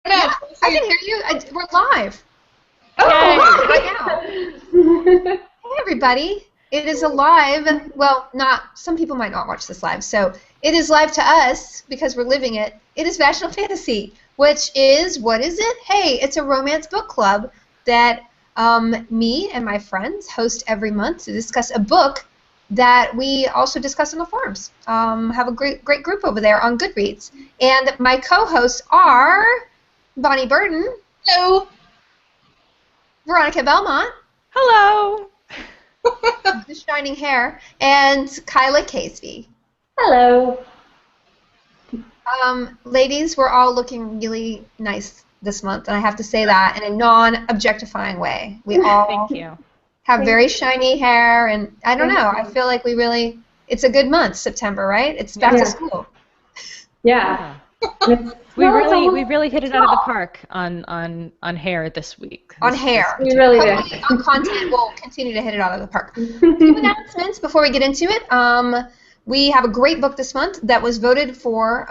Yeah, I can hear you. We're live. Oh, right now. Hey, everybody. It is a live, well, some people might not watch this live, so it is live to us because we're living it. It is Vaginal Fantasy, which is, what is it? Hey, it's a romance book club that me and my friends host every month to discuss a book that we also discuss on the forums. Have a great group over there on Goodreads. And my co-hosts are Bonnie Burton. Hello. Veronica Belmont. Hello. The shining hair. And Kyla Kazebee. Hello. Ladies, we're all looking really nice this month, and I have to say that in a non-objectifying way. We all Thank you. have very shiny hair, and I don't know, I feel like it's a good month, September, right? It's back to school. Yeah. We really hit it out of the park on hair this week. On hair. We really did. Hopefully on content, we'll continue to hit it out of the park. A few announcements before we get into it. We have a great book this month that was voted for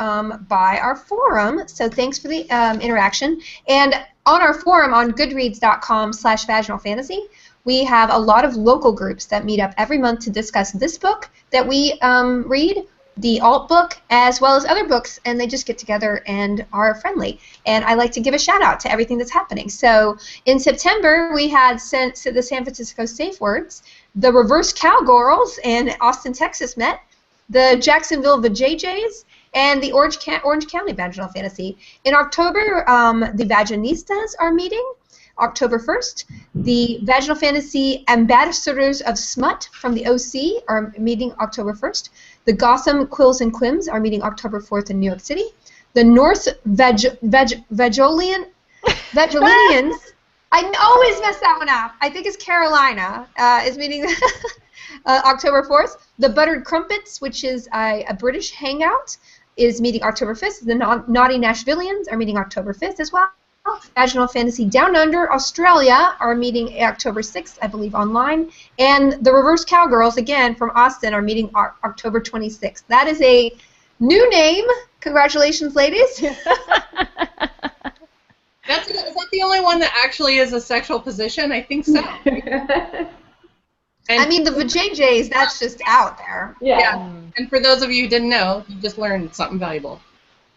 by our forum, so thanks for the interaction. And on our forum on goodreads.com/vaginalfantasy, we have a lot of local groups that meet up every month to discuss this book that we read, the alt book, as well as other books, and they just get together and are friendly. And I like to give a shout out to everything that's happening. So in September, we had the San Francisco Safe Words, the Reverse Cowgirls in Austin, Texas met, the Jacksonville VJJs, and the Orange County Vaginal Fantasy. In October, the Vaginistas are meeting. October 1st, the Vaginal Fantasy Ambassadors of Smut from the OC are meeting October 1st. The Gotham Quills and Quims are meeting October 4th in New York City. The North Vagilinians, I always mess that one up. I think it's Carolina, is meeting October 4th. The Buttered Crumpets, which is a British hangout, is meeting October 5th. The Naughty Nashvillians are meeting October 5th as well. Vaginal Fantasy Down Under, Australia, are meeting October 6th, I believe, online. And the Reverse Cowgirls, again, from Austin, are meeting October 26th. That is a new name. Congratulations, ladies. Is that the only one that actually is a sexual position? I think so. I mean, the VJJs, that's just out there. Yeah. And for those of you who didn't know, you just learned something valuable.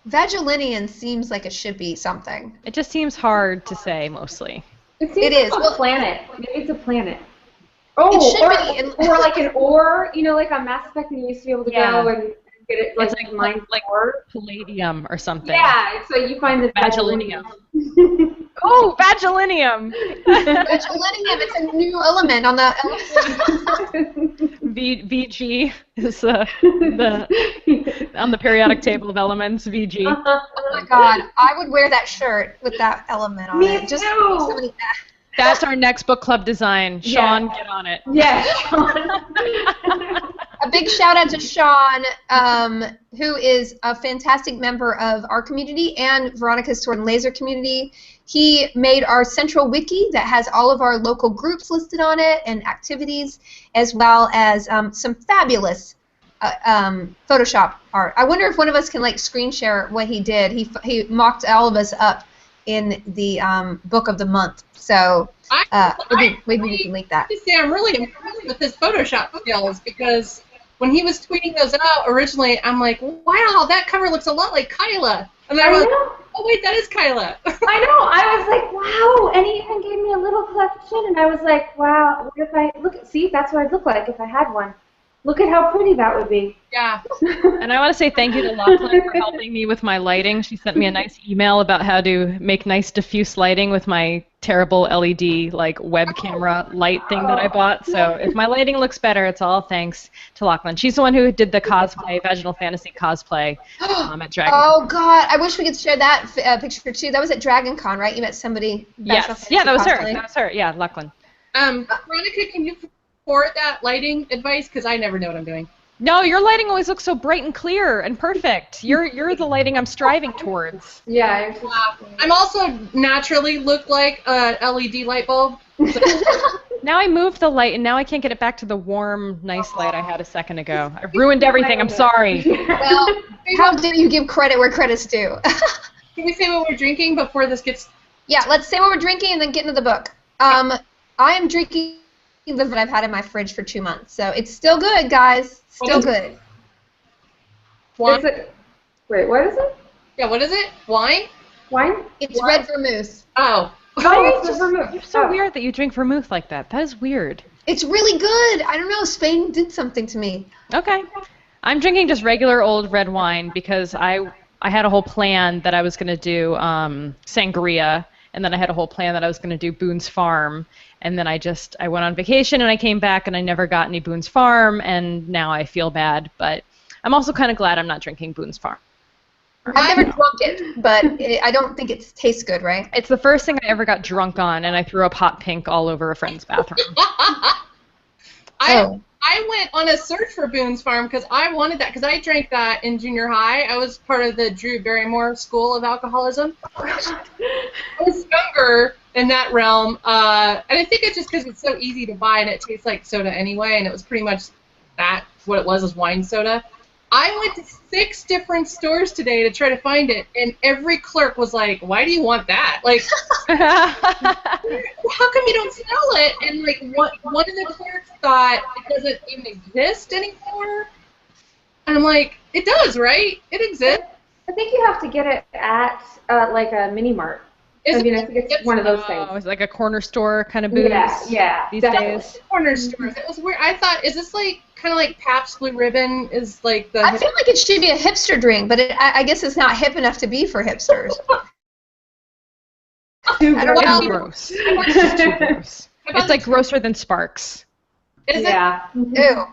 Vagilinian seems like it should be something. It just seems hard to say, mostly. It is. Well, a planet. Maybe it's a planet. It should be. Or like an ore, like on Mass Effect, you used to be able to go and get it like ore, palladium or something. Yeah, so you find the Vagilinium. Oh, Vagilinium! Vagilinium, it's a new element on the VG is on the periodic table of elements, VG. Oh my god, I would wear that shirt with that element on it. Just somebody. That's our next book club design. Sean, get on it. Yeah, Sean. A big shout out to Sean, who is a fantastic member of our community and Veronica's Sword and Laser community. He made our central wiki that has all of our local groups listed on it and activities, as well as some fabulous Photoshop art. I wonder if one of us can screen share what he did. He mocked all of us up in the book of the month. So maybe we can link that. I have to say, I'm really impressed with his Photoshop skills because when he was tweeting those out originally, I'm like, wow, that cover looks a lot like Kyla. And then I was like, oh wait, that is Kyla. I know. I was like, wow. And he even gave me a little cleft chin, and I was like, wow. What if see, that's what I'd look like if I had one. Look at how pretty that would be. Yeah. And I want to say thank you to Lachlan for helping me with my lighting. She sent me a nice email about how to make nice diffuse lighting with my terrible LED web camera light thing that I bought. So if my lighting looks better, it's all thanks to Lachlan. She's the one who did the cosplay, Vaginal Fantasy cosplay at Dragon. Oh God, I wish we could share that picture too. That was at Dragon Con, right? You met somebody. Yes. Yeah, that was her. That was her. Yeah, Lachlan. Veronica, can you forward that lighting advice? Because I never know what I'm doing. No, your lighting always looks so bright and clear and perfect. You're the lighting I'm striving towards. Yeah. I'm also naturally look like a LED light bulb. So. Now I moved the light, and now I can't get it back to the warm, nice light I had a second ago. I ruined everything. I'm sorry. Well, how dare you give credit where credit's due? Can we say what we're drinking before this gets... Yeah, let's say what we're drinking and then get into the book. I am drinking the that I've had in my fridge for 2 months, so it's still good, guys. Still good. Wine? Wait, what is it? Yeah, what is it? Wine? Wine? It's red vermouth. Oh. Oh, it's vermouth. You're so weird that you drink vermouth like that. That is weird. It's really good. I don't know. Spain did something to me. Okay. I'm drinking just regular old red wine because I had a whole plan that I was going to do sangria, and then I had a whole plan that I was going to do Boone's Farm, and then I went on vacation and I came back and I never got any Boone's Farm, and now I feel bad, but I'm also kind of glad I'm not drinking Boone's Farm. I've never drunk it, but I don't think it tastes good, right? It's the first thing I ever got drunk on, and I threw up hot pink all over a friend's bathroom. I went on a search for Boone's Farm because I wanted that, because I drank that in junior high. I was part of the Drew Barrymore School of Alcoholism. I was younger in that realm, and I think it's just because it's so easy to buy and it tastes like soda anyway, and it was pretty much what it was wine soda. I went to 6 different stores today to try to find it, and every clerk was like, "Why do you want that? Like, how come you don't sell it?" And like, one of the clerks thought it doesn't even exist anymore. And I'm like, "It does, right? It exists." I think you have to get it at like a mini mart. I think it's one of those things. Oh, it's like a corner store kind of booze. Yeah, these definitely. days. Corner stores. It was weird. I thought, is this like kind of like Pabst Blue Ribbon? Is like the. I feel like it should be a hipster drink, but I guess it's not hip enough to be for hipsters. I don't know. It's Gross. It's too gross. It's like grosser than Sparks. Is Yeah. Ew.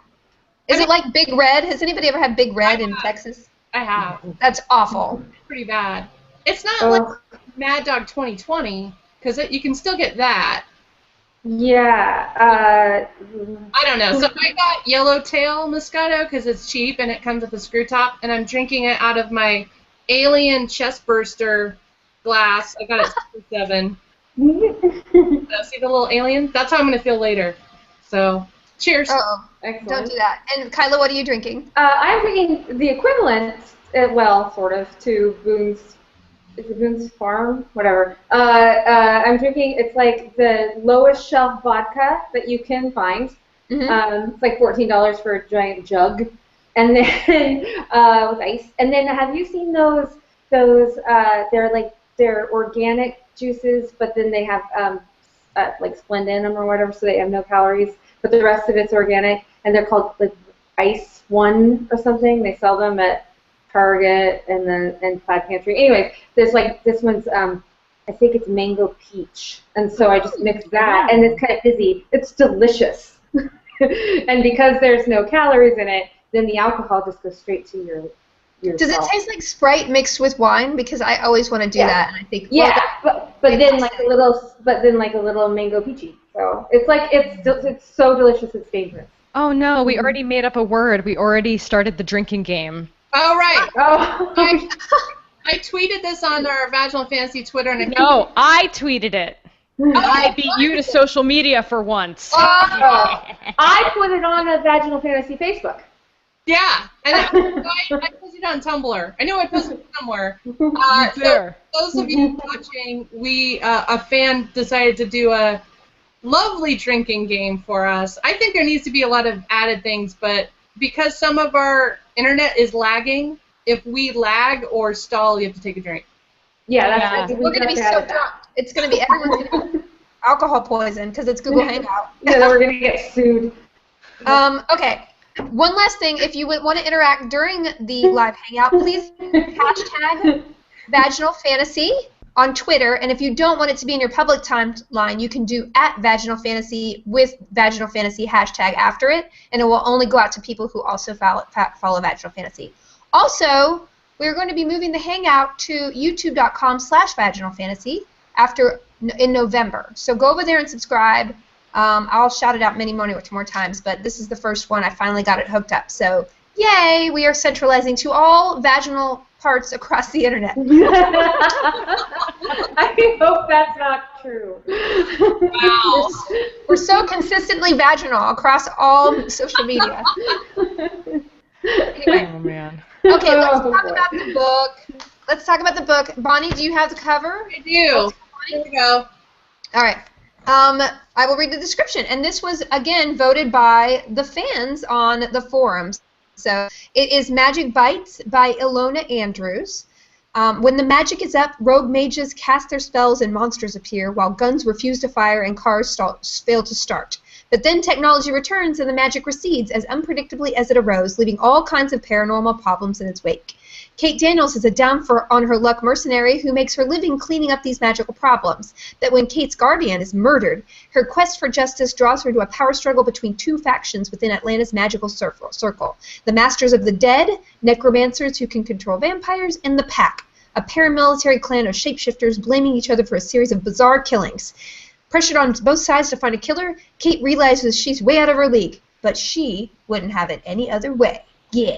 Is it like Big Red? Has anybody ever had Big Red in Texas? I have. That's awful. Pretty bad. It's not like Mad Dog 2020, because you can still get that. Yeah. I don't know. So I got Yellowtail Moscato because it's cheap and it comes with a screw top, and I'm drinking it out of my Alien Chestburster glass. I got it at 7. See the little alien? That's how I'm going to feel later. So, cheers. Uh-oh. Excellent. Don't do that. And Kyla, what are you drinking? I'm drinking the equivalent, well, sort of, to Boone's. Is it Boone's Farm? Whatever. I'm drinking, it's like the lowest shelf vodka that you can find. Mm-hmm. It's like $14 for a giant jug. And then, with ice. And then have you seen those they're organic juices, but then they have like Splenda in them or whatever, so they have no calories, but the rest of it's organic, and they're called like Ice One or something. They sell them at Target and Five Pantry. Anyways, there's like this one's I think it's mango peach, and so I just mixed that, and it's kind of fizzy. It's delicious, and because there's no calories in it, then the alcohol just goes straight to your Does it taste like Sprite mixed with wine? Because I always want to do that, and I think but then like a little mango peachy. So it's like it's so delicious, it's dangerous. Oh no, we already made up a word. We already started the drinking game. Oh, right. Oh. I tweeted this on our Vaginal Fantasy Twitter. And I tweeted it. I beat you to social media for once. I put it on a Vaginal Fantasy Facebook. Yeah, and I posted it on Tumblr. I know I posted it somewhere. So those of you watching, a fan decided to do a lovely drinking game for us. I think there needs to be a lot of added things, but because some of our internet is lagging, if we lag or stall, you have to take a drink. Yeah, that's We're going to be so drunk. It's going to be everyone's going to have alcohol poison because it's Google Hangout. Yeah, then we're going to get sued. Okay. One last thing, if you would want to interact during the live hangout, please hashtag Vaginal Fantasy on Twitter, and if you don't want it to be in your public timeline, you can do @Vaginal Fantasy with Vaginal Fantasy hashtag after it, and it will only go out to people who also follow Vaginal Fantasy. Also, we're going to be moving the hangout to youtube.com/Vaginal Fantasy in November. So go over there and subscribe. I'll shout it out many more times, but this is the first one. I finally got it hooked up. So, yay! We are centralizing to all vaginal parts across the internet. I hope that's not true. Wow. We're so consistently vaginal across all social media. Anyway. Oh man. Okay, let's talk about the book. let's talk about the book. Bonnie, do you have the cover? I do. Here we go. All right. I will read the description. And this was, again, voted by the fans on the forums. So it is Magic Bites by Ilona Andrews. When the magic is up, rogue mages cast their spells and monsters appear, while guns refuse to fire and cars fail to start. But then technology returns and the magic recedes as unpredictably as it arose, leaving all kinds of paranormal problems in its wake. Kate Daniels is a down-on-her-luck mercenary who makes her living cleaning up these magical problems. That when Kate's guardian is murdered, her quest for justice draws her to a power struggle between two factions within Atlanta's magical circle. The Masters of the Dead, necromancers who can control vampires, and the Pack, a paramilitary clan of shapeshifters blaming each other for a series of bizarre killings. Pressured on both sides to find a killer, Kate realizes she's way out of her league, but she wouldn't have it any other way. Yeah.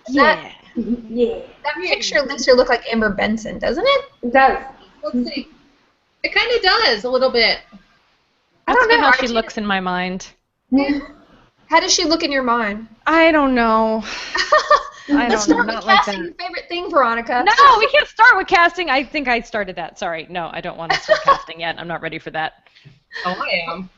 Yeah. That picture makes her look like Amber Benson, doesn't it? It does. Let's see. It kind of does a little bit. I don't know how she looks in my mind. How does she look in your mind? I don't know. Let's start with casting. Your favorite thing, Veronica. No, we can't start with casting. I think I started that. Sorry. No, I don't want to start casting yet. I'm not ready for that. Oh, I am.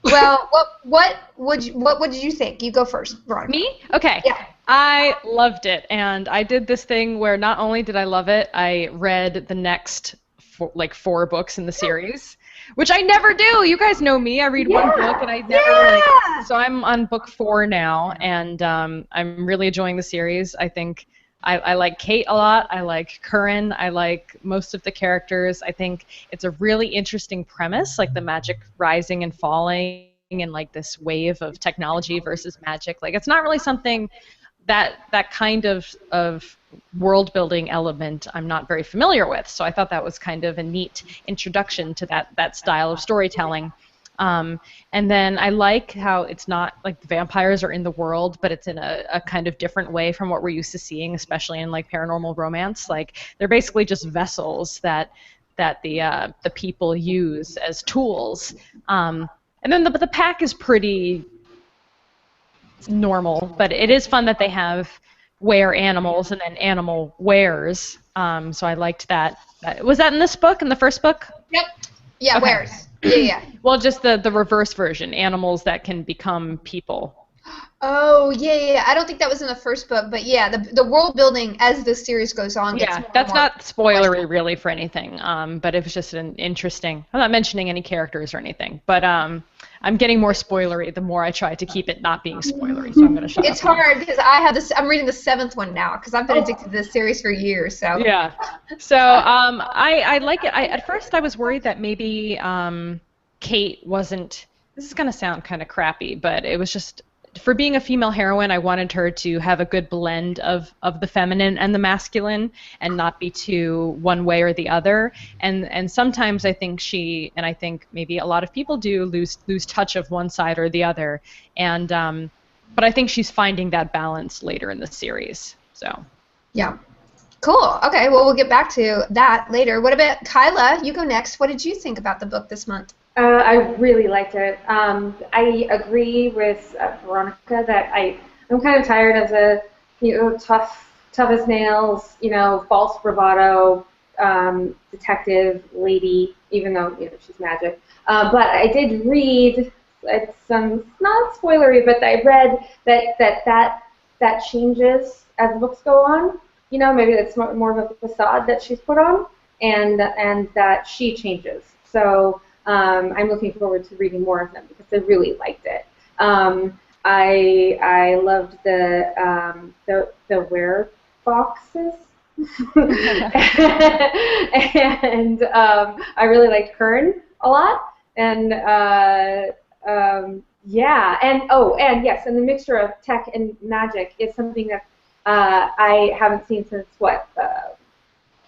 Well, what did you think? You go first, Veronica. Me? Okay. Yeah. I loved it, and I did this thing where not only did I love it, I read the next 4 books in the series, which I never do. You guys know me. I read one book, and I never so I'm on book 4 now, and I'm really enjoying the series. I think I like Kate a lot. I like Curran. I like most of the characters. I think it's a really interesting premise, like the magic rising and falling, and like this wave of technology versus magic. Like it's not really something that kind of world building element I'm not very familiar with. So I thought that was kind of a neat introduction to that style of storytelling. And then I like how it's not like the vampires are in the world, but it's in a kind of different way from what we're used to seeing, especially in like paranormal romance. Like they're basically just vessels that the people use as tools. And then the pack is pretty normal, but it is fun that they have were animals and then animal wares. So I liked that. Was that in this book, in the first book? Yep. Yeah, Okay. wares. Yeah. Well, just the reverse version, animals that can become people. Oh, yeah. I don't think that was in the first book, but yeah, the world building as the series goes on gets Yeah, more that's and more not spoilery really for anything, but it was just an interesting, I'm not mentioning any characters or anything, but I'm getting more spoilery the more I try to keep it not being spoilery, so I'm going to shut It's up. hard because I'm reading the 7th one now because I've been addicted to this series for years. So Yeah. So I like it. At first I was worried that maybe Kate wasn't, this is going to sound kind of crappy, but it was just, for being a female heroine, I wanted her to have a good blend of the feminine and the masculine and not be too one way or the other. And sometimes I think and I think maybe a lot of people do lose touch of one side or the other. And but I think she's finding that balance later in the series. So yeah. Cool. Okay, well, we'll get back to that later. What about Kyla? You go next. What did you think about the book this month? I really liked it. I agree with Veronica that I'm kind of tired of the tough as nails, false bravado detective lady, even though she's magic. But I did read some, not spoilery, but I read that changes as the books go on. Maybe that's more of a facade that she's put on, and that she changes. So. I'm looking forward to reading more of them because I really liked it. I loved the wereboxes, and I really liked Curran a lot. And yeah, and yes, and the mixture of tech and magic is something that I haven't seen since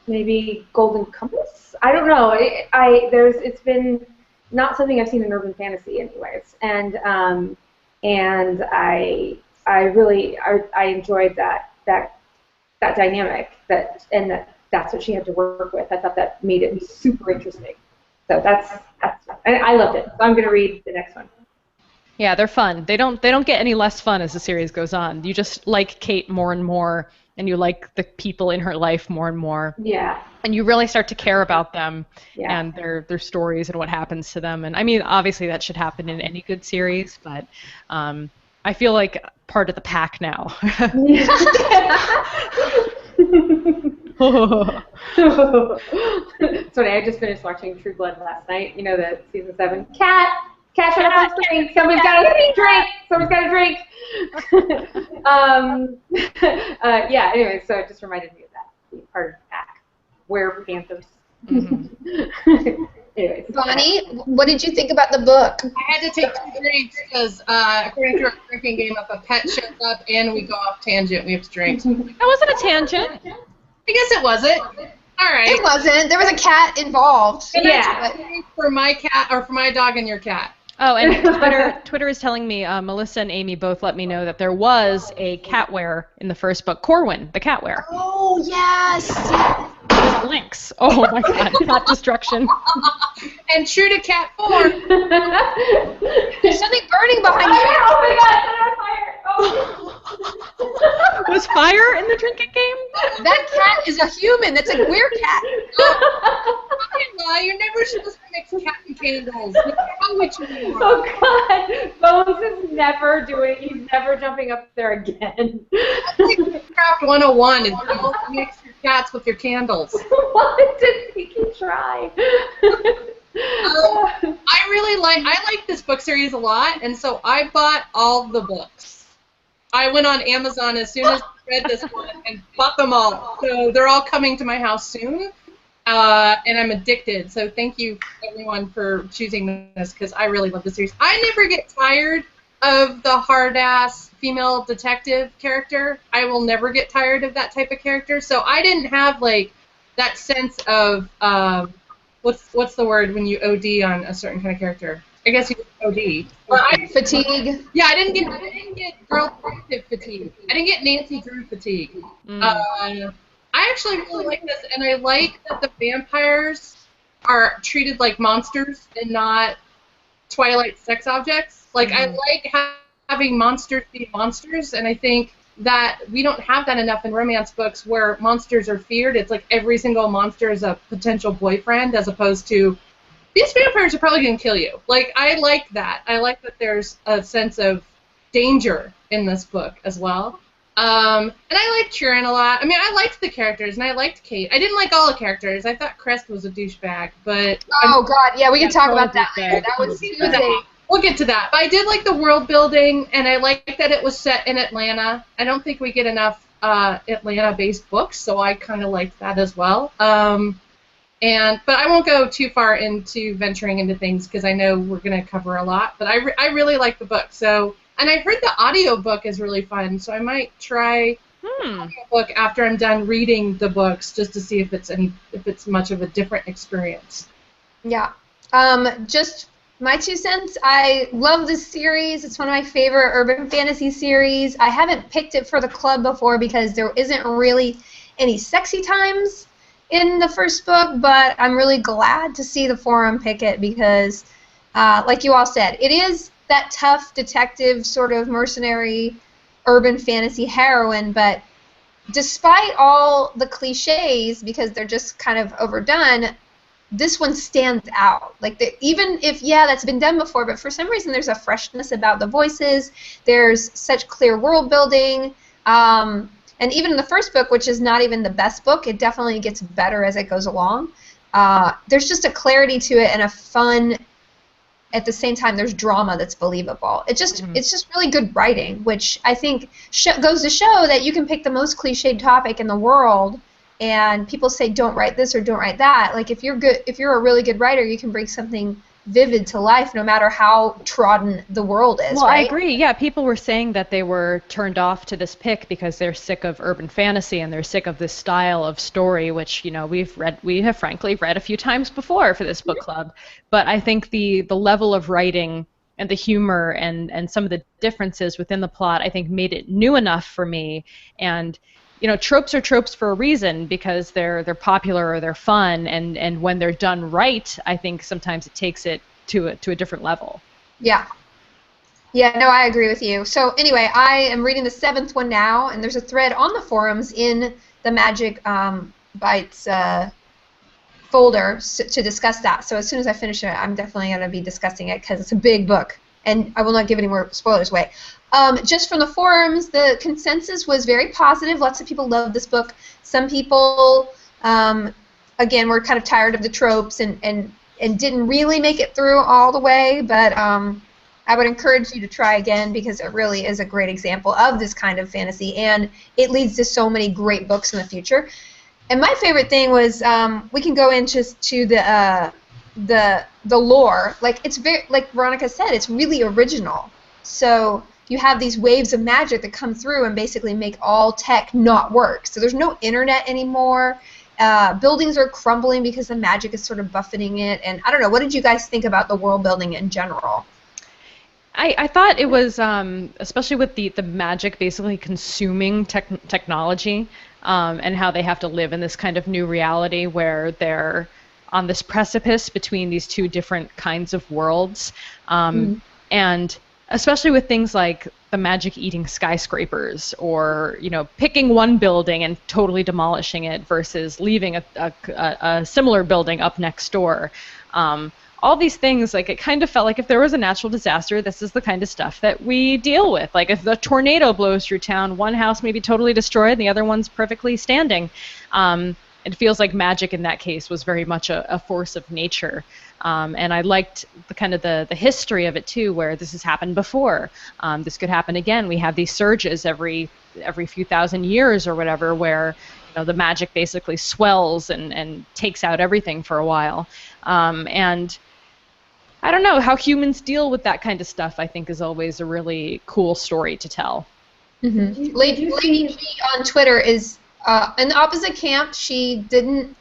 maybe Golden Compass? I don't know. It's been not something I've seen in urban fantasy, anyways. And I really enjoyed that dynamic that's what she had to work with. I thought that made it super interesting. So I loved it. So I'm gonna read the next one. yeah, they're fun. They don't get any less fun as the series goes on. You just like Kate more and more and you like the people in her life more and more. Yeah. And you really start to care about them Yeah. and their stories and what happens to them. And I mean, obviously that should happen in any good series, but I feel like part of the pack now. It's funny, I just finished watching True Blood last night. You know, the season 7. Cat, shut up on screen. Somebody's got a drink. Somebody's got a drink. Yeah. Anyway, so it just reminded me of that. Being part of the pack. Wear Panthers. Anyways. Bonnie, what did you think about the book? I had to take 2 drinks because, according to our drinking game, if a pet shows up and we go off tangent, we have to drink. That wasn't a tangent. I guess it wasn't. All right. It wasn't. There was a cat involved. Yeah. For my cat, or for my dog and your cat. Oh, and Twitter is telling me, Melissa and Amy both let me know that there was a catware in the first book, Corwin, the catware. Oh, yes. Links. Oh my god, cat destruction. And true to cat form. There's something burning behind you. Oh my god, I'm on fire. Oh. Was fire in the drinking game? That cat is a human. That's a weird cat. You're never supposed to mix cat and candles. You know what you mean. Oh god, Bones is never he's never jumping up there again. Craft 101 is don't mix your cats with your candles. What did he try? I like this book series a lot, and so I bought all the books. I went on Amazon as soon as I read this one and bought them all. So they're all coming to my house soon, and I'm addicted. So thank you, everyone, for choosing this, because I really love this series. I never get tired of the hard-ass female detective character. I will never get tired of that type of character. So I didn't have, like, that sense of, what's the word when you OD on a certain kind of character? I guess you OD. Fatigue. Yeah, I didn't get girl detective fatigue. I didn't get Nancy Drew fatigue. I actually really like this, and I like that the vampires are treated like monsters and not Twilight sex objects. Like, I like having monsters be monsters, and I think that we don't have that enough in romance books where monsters are feared. It's like every single monster is a potential boyfriend, as opposed to these vampires are probably going to kill you. Like, I like that. I like that there's a sense of danger in this book as well. And I liked Turin a lot. I mean, I liked the characters, and I liked Kate. I didn't like all the characters. I thought Crest was a douchebag, but... Oh, God, yeah, we can talk about that later. We'll get to that. But I did like the world building, and I like that it was set in Atlanta. I don't think we get enough Atlanta-based books, so I kind of liked that as well. But I won't go too far into venturing into things because I know we're going to cover a lot. But I really like the book. So, and I heard the audiobook is really fun, so I might try the audiobook after I'm done reading the books just to see if it's much of a different experience. Yeah. Just my 2 cents. I love this series. It's one of my favorite urban fantasy series. I haven't picked it for the club before because there isn't really any sexy times in the first book, but I'm really glad to see the forum pick it because, like you all said, it is that tough detective sort of mercenary urban fantasy heroine, but despite all the cliches, because they're just kind of overdone, this one stands out. Like, even if, yeah, that's been done before, but for some reason there's a freshness about the voices. There's such clear world building. And even in the first book, which is not even the best book, it definitely gets better as it goes along. There's just a clarity to it and a fun, at the same time, there's drama that's believable. It's just really good writing, which I think goes to show that you can pick the most cliched topic in the world, and people say don't write this or don't write that. Like, if you're a really good writer, you can bring something vivid to life no matter how trodden the world is. Well, right? I agree. Yeah, people were saying that they were turned off to this pick because they're sick of urban fantasy and they're sick of this style of story, which, you know, we have frankly read a few times before for this book club. But I think the level of writing and the humor and some of the differences within the plot, I think, made it new enough for me. And you know, tropes are tropes for a reason because they're popular or they're fun, and when they're done right, I think sometimes it takes it to a different level. Yeah. Yeah, no, I agree with you. So anyway, I am reading the 7th one now, and there's a thread on the forums in the Magic Bites folder to discuss that. So as soon as I finish it, I'm definitely going to be discussing it because it's a big book, and I will not give any more spoilers away. Just from the forums, the consensus was very positive. Lots of people loved this book. Some people, again, were kind of tired of the tropes and didn't really make it through all the way, but I would encourage you to try again because it really is a great example of this kind of fantasy, and it leads to so many great books in the future. And my favorite thing was we can go into the lore. Like it's very, like Veronica said, it's really original. So you have these waves of magic that come through and basically make all tech not work. So there's no internet anymore. Buildings are crumbling because the magic is sort of buffeting it. And I don't know, what did you guys think about the world building in general? I thought it was, especially with the magic basically consuming technology, and how they have to live in this kind of new reality where they're on this precipice between these two different kinds of worlds. And especially with things like the magic eating skyscrapers, or picking one building and totally demolishing it versus leaving a similar building up next door. All these things, like, it kind of felt like if there was a natural disaster, this is the kind of stuff that we deal with. Like, if the tornado blows through town, one house may be totally destroyed and the other one's perfectly standing. It feels like magic in that case was very much a force of nature. And I liked the history of it too, where this has happened before. This could happen again. We have these surges every few thousand years or whatever, where the magic basically swells and takes out everything for a while. And I don't know, how humans deal with that kind of stuff, I think, is always a really cool story to tell. Mm-hmm. Lady G on Twitter is in the opposite camp. She did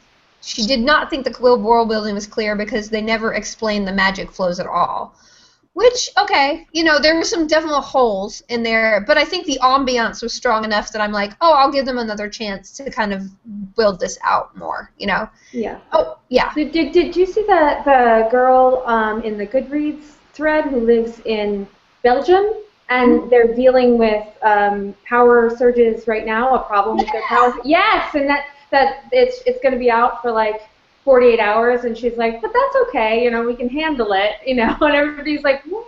not think the global world building was clear because they never explained the magic flows at all. Which, okay, there were some definite holes in there, but I think the ambiance was strong enough that I'm like, oh, I'll give them another chance to kind of build this out more, Yeah. Oh, yeah. Did you see the girl in the Goodreads thread who lives in Belgium? And they're dealing with power surges right now, a problem with their power. Yes, and that it's going to be out for like 48 hours, and she's like, but that's okay, we can handle it, and everybody's like, woo!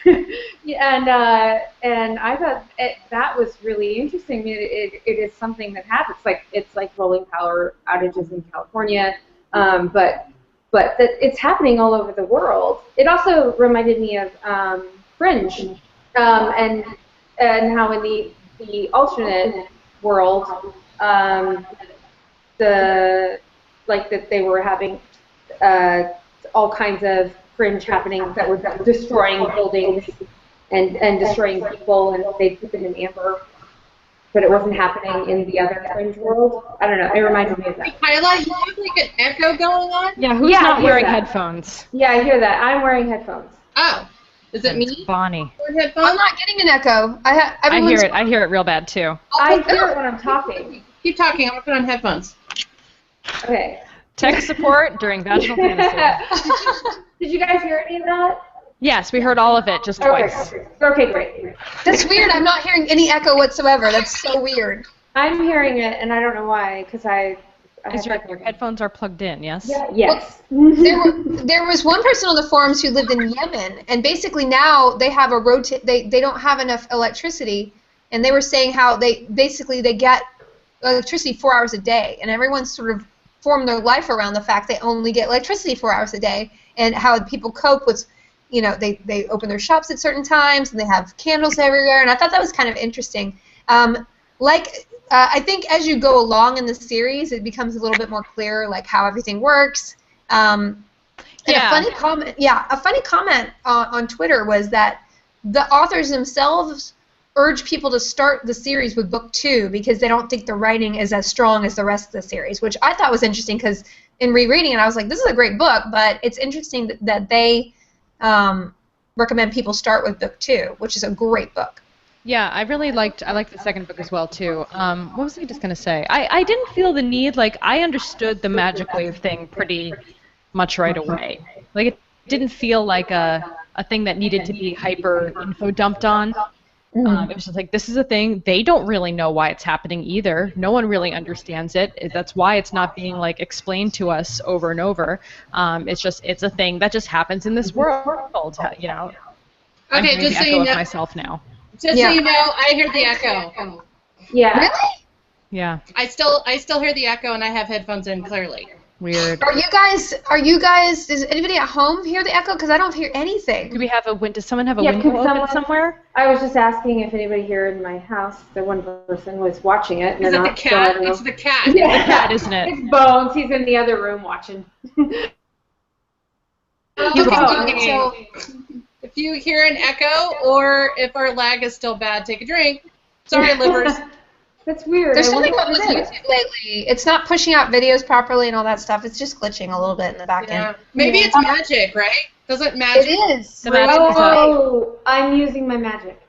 And I thought that was really interesting. I mean, it is something that happens. It's like rolling power outages in California, but that it's happening all over the world. It also reminded me of Fringe, and how in the alternate world, that they were having all kinds of fringe happenings that were destroying buildings and destroying people, and they put them in amber, but it wasn't happening in the other fringe world. I don't know. It reminded me of that. Kiala, you have like an echo going on? Yeah, who's not wearing headphones? Yeah, I hear that. I'm wearing headphones. Oh. Is it me? Bonnie. I'm not getting an echo. I hear it. I hear it real bad too. I hear it when I'm talking. Keep talking. I'm gonna put on headphones. Okay. Tech support during vaginal fantasy. Did you guys hear any of that? Yes, we heard all of it, just twice. Okay, great. That's weird. I'm not hearing any echo whatsoever. That's so weird. I'm hearing it, and I don't know why, because your headphones are plugged in, yes? Yeah, yes. Well, there was one person on the forums who lived in Yemen, and basically now they have they don't have enough electricity, and they were saying how they get electricity 4 hours a day, and everyone's sort of formed their life around the fact they only get electricity 4 hours a day, and how people cope with, they open their shops at certain times, and they have candles everywhere, and I thought that was kind of interesting. I think as you go along in the series, it becomes a little bit more clear, like how everything works. A funny comment on Twitter was that the authors themselves urge people to start the series with book 2 because they don't think the writing is as strong as the rest of the series, which I thought was interesting because in rereading it, I was like, this is a great book, but it's interesting that they recommend people start with book 2, which is a great book. Yeah, I liked the second book as well too. What was I just gonna say? I didn't feel the need, I understood the magic wave thing pretty much right away. Like, it didn't feel like a a thing that needed to be hyper info dumped on. It was just like, this is a thing. They don't really know why it's happening either. No one really understands it. That's why it's not being like explained to us over and over. It's a thing that just happens in this world. You know. I'm Okay, hearing just the so echo you of know. myself now. Just so you know, I hear the echo. Yeah. Really? Yeah. I still hear the echo, and I have headphones in clearly. Weird. Are you guys, does anybody at home hear the echo? Because I don't hear anything. Do we have a window? Does someone have a Yeah, window could open someone- somewhere? I was just asking if anybody here in my house, the one person was watching it. And Is they're it the not, so I cat? don't know. It's the cat. It's the cat, isn't it? It's Bones. He's in the other room watching. So, If you hear an echo or if our lag is still bad, take a drink. Sorry, livers. That's weird. there's I something wonder wrong what with it is. YouTube lately. It's not pushing out videos properly and all that stuff. It's just glitching a little bit in the back Yeah. end. Maybe it's magic, right? Doesn't magic? It is. The magic is up. Oh, I'm using my magic.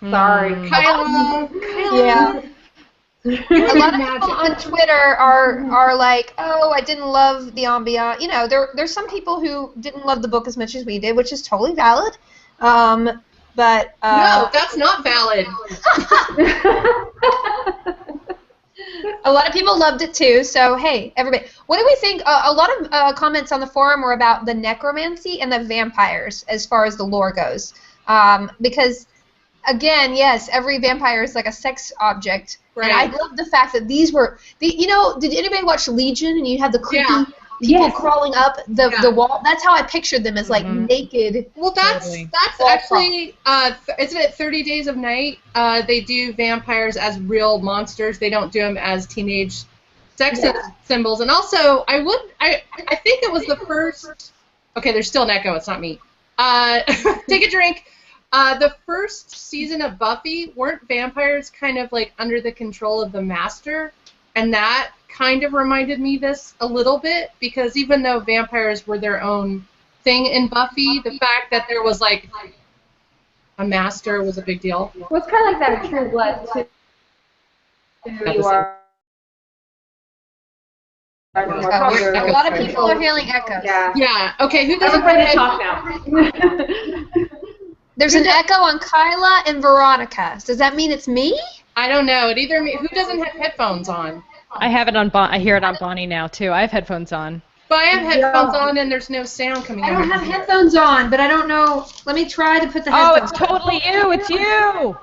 Sorry. Kyla. Yeah. A lot of people on Twitter are like, oh, I didn't love the ambiance. You know, there's some people who didn't love the book as much as we did, which is totally valid. But No, that's not valid. a lot of people loved it too. So hey, everybody, what do we think? A lot of comments on the forum were about the necromancy and the vampires as far as the lore goes, because. Again, yes, every vampire is like a sex object. Right. And I love the fact that these were, you know, did anybody watch Legion and you had the creepy Yeah. people Yes. crawling up the wall? That's how I pictured them, as like naked. Well, that's Totally. actually, isn't it 30 Days of Night? They do vampires as real monsters. They don't do them as teenage sex symbols. And also, I think it was the first. Okay, there's still an echo. It's not me. Take a drink. The first season of Buffy, weren't vampires kind of like under the control of the Master? And that kind of reminded me this a little bit, because even though vampires were their own thing in Buffy, the fact that there was like a Master was a big deal. Well, it's kind of like that in True Blood, too. You are. A lot of people are hearing echoes. Yeah. Yeah, okay, who doesn't Everybody have talk now. There's an echo on Kyla and Veronica. Does that mean it's me? I don't know. It either who doesn't have headphones on? I have it on. I hear it on Bonnie now too. I have headphones on. But I have headphones on and there's no sound coming I out. don't have headphones on, but I don't know. Let me try to put the Oh, headphones it's totally you. It's you.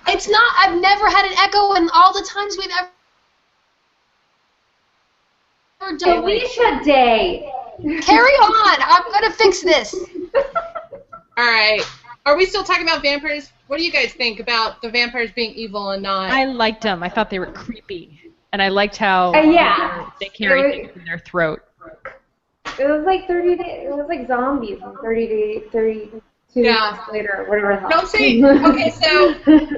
It's not. I've never had an echo in all the times we've ever done. Felicia Day. Carry on. I'm going to fix this. All right. Are we still talking about vampires? What do you guys think about the vampires being evil and not? I liked them. I thought they were creepy, and I liked how Yeah. they carry things in their throat. It was like 30 days. It was like zombies. And 32 Yeah. months later, whatever. the Don't say. Okay, so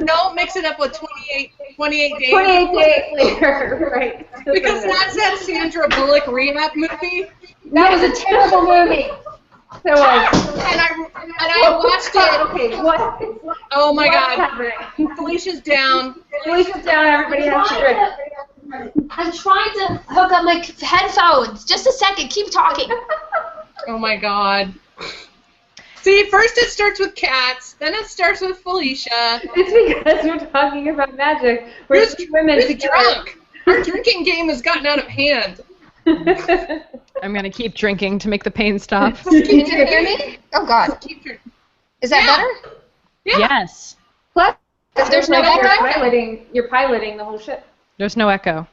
don't mix it up with 28 days. 28 days later, right? Because that's that Sandra Bullock rehab movie. That was a terrible movie. So And I watched it. Okay, what? Oh my What's God. happening? Felicia's down. Felicia's down. Everybody has to drink. I'm trying to hook up my headphones. Just a second. Keep talking. Oh my God. See, first it starts with cats, then it starts with Felicia. It's because we're talking about magic. We're two women Who's together. drunk? Our drinking game has gotten out of hand. I'm gonna keep drinking to make the pain stop. Can you hear me? Oh, God. Keep your- Is that Yeah. better? Yeah. Yes. Plus, There's no like echo? you're piloting the whole ship. There's no echo.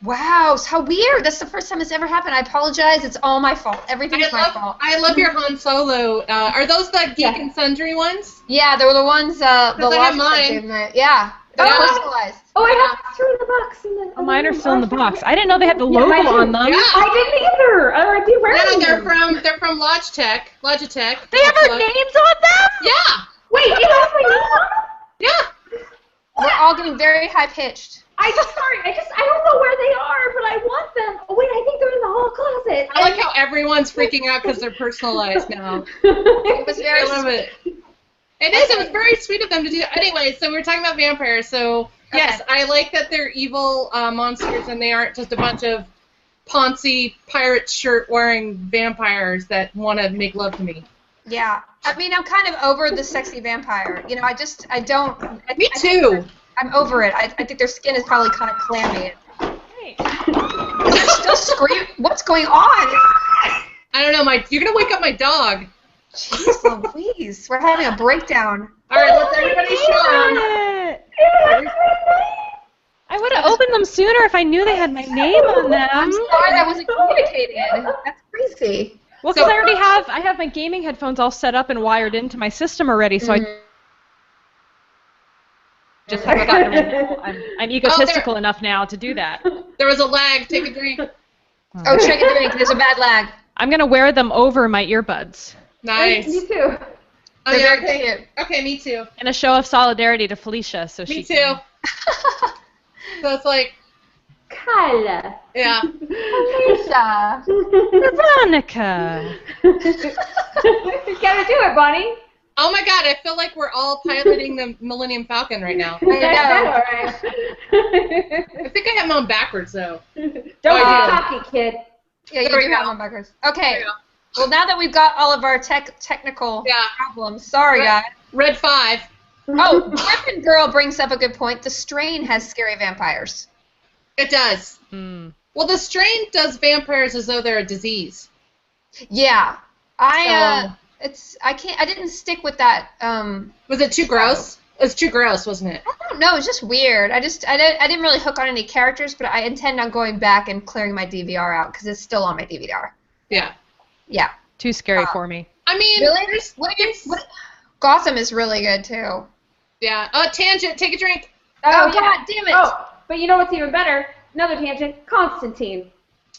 Wow, so weird. That's the first time it's ever happened. I apologize. It's all my fault. Everything's my fault. I love your Han Solo. Are those the Geek and Sundry ones? Yeah, they were the ones, the I have logic mine. in there. Yeah, they're Yeah. personalized. Oh, I have three in the box. And then, Oh, mine are still in the box. I didn't know they had the logo mine too. on them. Yeah. I didn't either. I'd be wearing Yeah, them. they're from Logitech. Logitech. They have our names on them. Yeah. Wait, it has my name on them? Yeah. We're all getting very high pitched. I don't know where they are, but I want them. Oh wait, I think they're in the hall closet. I like how everyone's freaking out because they're personalized now. It was very I love it. It is. It was very sweet of them to do that. Anyway, so we were talking about vampires. So yes, I like that they're evil monsters and they aren't just a bunch of poncy pirate shirt wearing vampires that want to make love to me. Yeah. I mean, I'm kind of over the sexy vampire. You know, I don't. Me too. I'm over it. I think their skin is probably kind of clammy. Hey. They're still screaming. What's going on? I don't know. You're gonna wake up my dog. Jeez Louise, we're having a breakdown. All right, let's everybody show. I would have opened them sooner if I knew they had my name on them. I'm sorry that wasn't communicated. That's crazy. Well, because I have my gaming headphones all set up and wired into my system already, so I just haven't gotten them. I'm egotistical enough now to do that. There was a lag. Take a drink. Oh, take a drink. There's a bad lag. I'm gonna wear them over my earbuds. Nice. Me too. Oh, They're yeah, very cute. Okay, me too. And a show of solidarity to Felicia, so Me she too. can... So it's like, Kiala. yeah. Felicia. Veronica. You gotta do it, Bonnie. Oh my God, I feel like we're all piloting the Millennium Falcon right now. I know. All right. I think I have them on backwards though. Don't be yeah. cocky, kid. Yeah, you There we do have go. them backwards. Okay. There we go. Well, now that we've got all of our technical Yeah. problems, sorry, Red- guys. Red 5. Oh, Griffin Girl brings up a good point. The Strain has scary vampires. It does. Well, the strain does vampires as though they're a disease. Yeah. I didn't stick with that. Was it too gross? It was too gross, wasn't it? I don't know. It's just weird. I didn't really hook on any characters, but I intend on going back and clearing my DVR out because it's still on my DVR. Yeah. Yeah. Too scary for me. I mean, Really? there's Gotham is really good too. yeah. Tangent. Take a drink. Oh, yeah. God damn it! Oh, but you know what's even better? Another tangent. Constantine.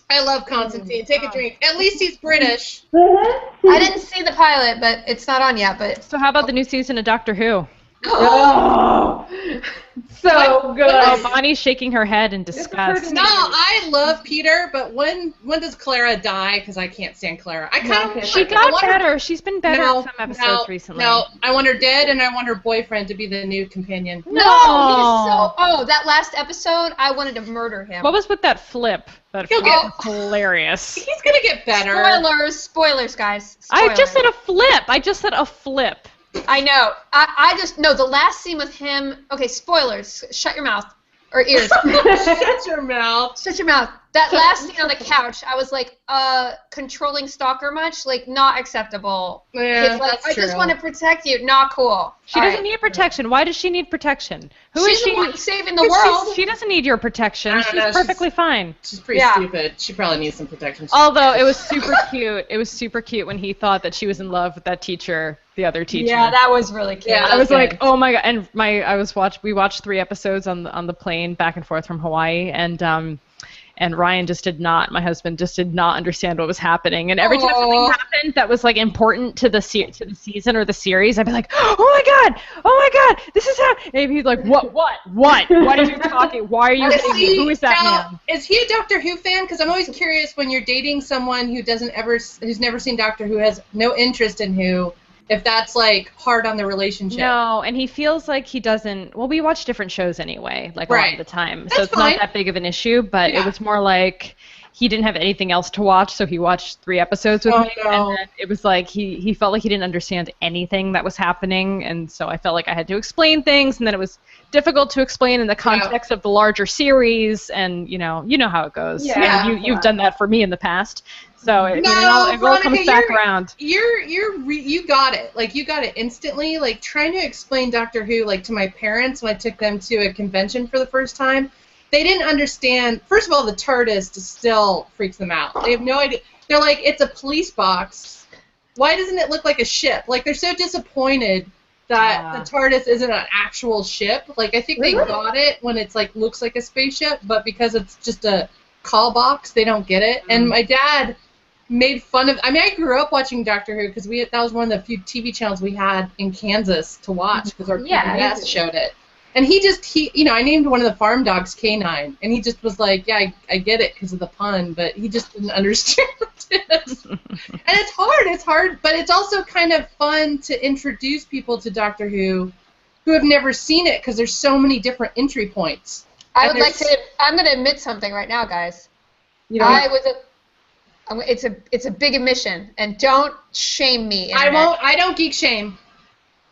I love Constantine. Take a drink. At least he's British. I didn't see the pilot, but it's not on yet. But So how about the new season of Doctor Who? Oh, so good. Oh, Bonnie's shaking her head in disgust. No, I love Peter, but when does Clara die? Because I can't stand Clara. I kind of She got better. She's been better in some episodes recently. No, I want her dead, and I want her boyfriend to be the new companion. no, he's so. Oh, that last episode, I wanted to murder him. What was with that flip? That He'll flip get- was hilarious. He's gonna get better. Spoilers, guys. I just Spoilers. said a flip. I just said a flip. I know. I just no. The last scene with him. Okay, spoilers. Shut your mouth or ears. Shut your mouth. Shut your mouth. That last scene on the couch, I was like, controlling stalker much? Like, not acceptable. Yeah, It's like, that's I just true. want to protect you. Not cool. She doesn't need protection. Why does she need protection? Who is She's the she? one saving the world. She doesn't need your protection. I don't She's know, perfectly fine. She's pretty Yeah. stupid. She probably needs some protection. Although it was super cute. It was super cute when he thought that she was in love with that teacher, the other teacher. Yeah, that was really cute. Yeah. I was Okay. like, oh my god! And we watched 3 episodes on the plane back and forth from Hawaii, and Ryan just did not. My husband just did not understand what was happening. And every time something happened that was like important to the season or the series, I'd be like, oh my god, this is how. And he'd like, what? What are you talking? Why are you hitting me? Who is that man? Is he a Doctor Who fan? Because I'm always curious when you're dating someone who's never seen Doctor Who, has no interest in Who, if that's like hard on the relationship. No, and he feels like he doesn't. Well, we watch different shows anyway, like a lot of the time, so That's it's fine. not that big of an issue. But Yeah. it was more like he didn't have anything else to watch, so he watched 3 episodes with me, and then it was like he felt like he didn't understand anything that was happening, and so I felt like I had to explain things, and then it was difficult to explain in the context of the larger series, and you know how it goes. Yeah. You've done that for me in the past, so it No, all Veronica, comes back around. You got it. Like, you got it instantly. Like, trying to explain Doctor Who, like, to my parents when I took them to a convention for the first time, they didn't understand. First of all, the TARDIS still freaks them out. They have no idea. They're like, it's a police box. Why doesn't it look like a ship? Like, they're so disappointed that the TARDIS isn't an actual ship. Like, I think they got it when it's, like, looks like a spaceship, but because it's just a call box, they don't get it. And my dad made fun of. I mean, I grew up watching Doctor Who because that was one of the few TV channels we had in Kansas to watch because our PBS showed it. And he I named one of the farm dogs K9, and he just was like, yeah, I get it because of the pun, but he just didn't understand it. And it's hard, but it's also kind of fun to introduce people to Doctor Who have never seen it because there's so many different entry points. I'm going to admit something right now, guys. You don't I was it's a big admission, and don't shame me. Internet. I don't geek shame.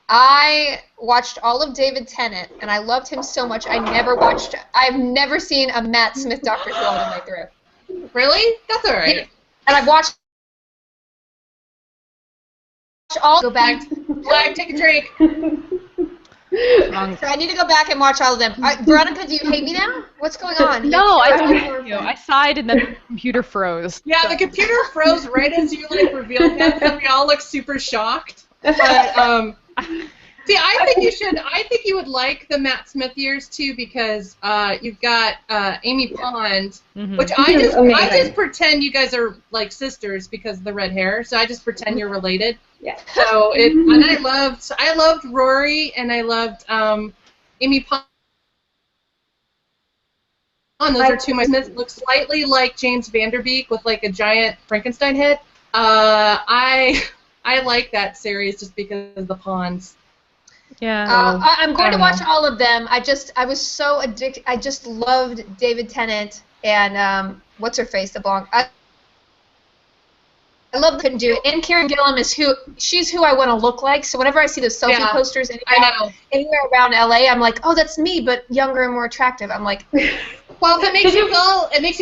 I watched all of David Tennant, and I loved him so much. I've never seen a Matt Smith Dr. Who all the way through. Really? That's all right. And I've watched all. Go back. Flag, take a drink. I need to go back and watch all of them. Veronica, do you hate me now? What's going on? No, I told you. I sighed and then the computer froze. Yeah, the computer froze right as you revealed him, and we all looked super shocked. But see, I think you would like the Matt Smith years too, because you've got Amy Pond, which I just pretend you guys are like sisters because of the red hair. So I just pretend you're related. Yeah. So and I loved Rory, and I loved Amy Pond. Those are two. My Smith looks slightly like James Vanderbeek with like a giant Frankenstein head. I like that series just because of the Ponds. Yeah. I'm going to watch all of them. I was so addicted. I just loved David Tennant and what's her face, the blonde. I love couldn't do it. And Karen Gillan she's who I want to look like. So whenever I see those selfie posters anywhere around LA, I'm like, oh, that's me, but younger and more attractive. I'm like, well, if it makes you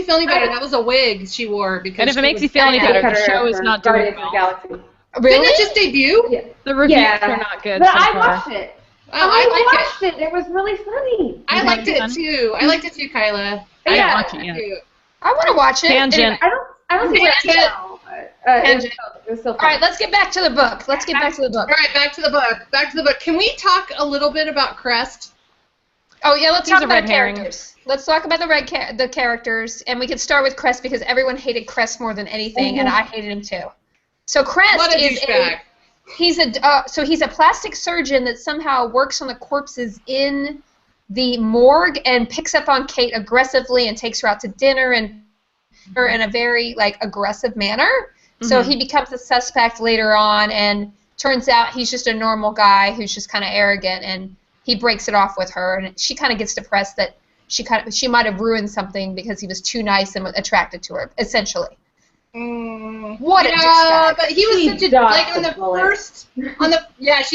feel any better, that was a wig she wore because. And if it makes you feel any better, the show is not doing well. Really? Didn't it just debut? Yeah. The reviews are not good. But so I far. watched it. I watched it. It was really funny. I liked it too. I liked it too, Kyla. I didn't watch it yet. I want to watch it. Tangent. I don't think it's now. It was still fun. All right, let's get back to the book. All right, back to the book. Can we talk a little bit about Crest? Oh yeah, let's talk about characters. Let's talk about the characters, and we can start with Crest because everyone hated Crest more than anything, and I hated him too. So Crest he's a plastic surgeon that somehow works on the corpses in the morgue and picks up on Kate aggressively and takes her out to dinner and in a very aggressive manner. So he becomes a suspect later on, and turns out he's just a normal guy who's just kind of arrogant, and he breaks it off with her, and she kind of gets depressed that she might have ruined something because he was too nice and attracted to her, essentially. What a douchebag. But he was such a she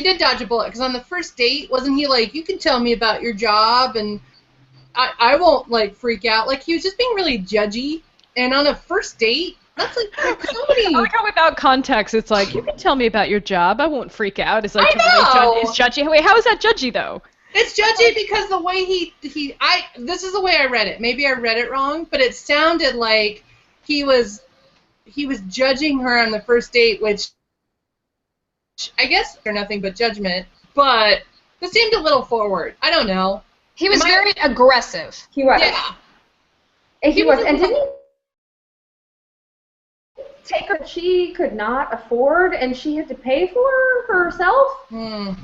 did dodge a bullet, because on the first date, wasn't he like, you can tell me about your job and I won't freak out. He was just being really judgy, and on a first date, that's somebody. I like how without context, it's like, you can tell me about your job, I won't freak out. It's like, it's judgy. Wait, how is that judgy though? It's judgy because the way this is the way I read it. Maybe I read it wrong, but it sounded like he was judging her on the first date, which I guess are nothing but judgment, but this seemed a little forward. I don't know. He was very aggressive. He was. Yeah. He was. And didn't he take her she could not afford and she had to pay for herself? Too?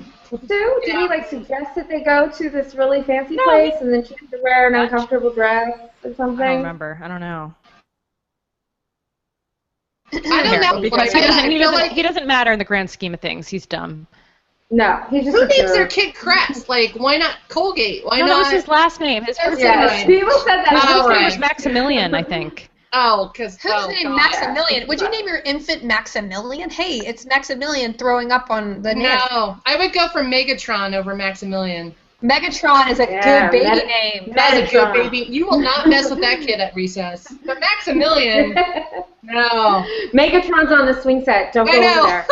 Did he suggest that they go to this really fancy place and then she had to wear an uncomfortable dress or something? I don't remember. I don't know. I don't know. Because he doesn't matter in the grand scheme of things. He's dumb. No, he's just Who names their kid Crest? Why not Colgate? Why not? That was his last name. His first name was, people said that. His first name was Maximilian, I think. Who's named Maximilian? Would you name your infant Maximilian? Hey, it's Maximilian throwing up on the name. No, I would go for Megatron over Maximilian. Megatron is a good baby name. That's a good baby. You will not mess with that kid at recess. But Maximilian, no. Megatron's on the swing set. Don't go over there.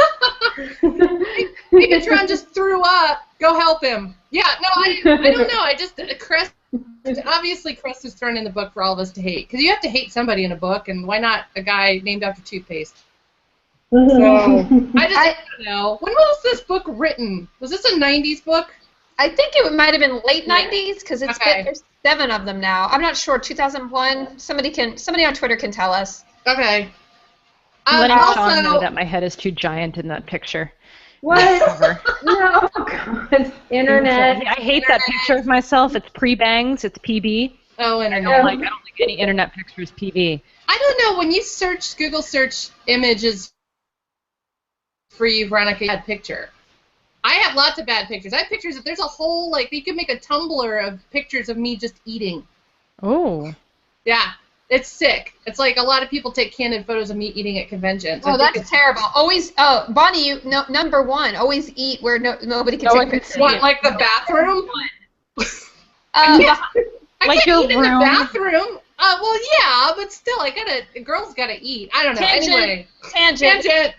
Megatron just threw up. Go help him. Yeah, no, I don't know. Crest, obviously Crest is thrown in the book for all of us to hate. Because you have to hate somebody in a book, and why not a guy named after toothpaste? So, I don't know. When was this book written? Was this a 90s book? I think it might have been late 90s, because there's 7 of them now. I'm not sure. 2001. Somebody on Twitter can tell us. Okay. I'm letting Sean know that my head is too giant in that picture. What? No, God. Internet. I hate that picture of myself. It's pre-bangs. It's PB. Oh, and I don't like any internet pictures PB. I don't know. When you Google search images for you, Veronica, bad picture. I have lots of bad pictures. I have pictures of, there's a whole, you could make a Tumblr of pictures of me just eating. Oh. Yeah. It's sick. It's like a lot of people take candid photos of me eating at conventions. Oh, that's terrible. Always, Bonnie, you number one. Always eat where nobody can take pictures. What, like the bathroom? Yeah. I like can't your eat in room. the bathroom. Well, yeah, but still, a girl's gotta eat. I don't know. Tangent. Anyway, Tangent.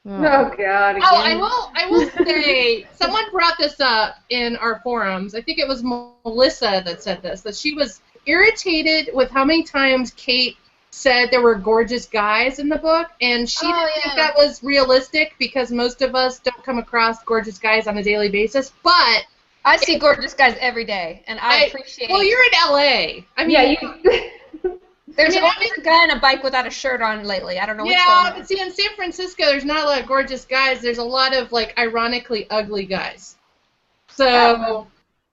Oh God. Again. Oh, I will say, someone brought this up in our forums. I think it was Melissa that said this, that she was irritated with how many times Kate said there were gorgeous guys in the book, and she didn't think that was realistic because most of us don't come across gorgeous guys on a daily basis, but I see gorgeous guys every day, and I appreciate. Well, you're in LA. I mean, yeah, there's always a guy on a bike without a shirt on lately. I don't know what's going on. but see, in San Francisco, there's not a lot of gorgeous guys. There's a lot of, like, ironically ugly guys. So, all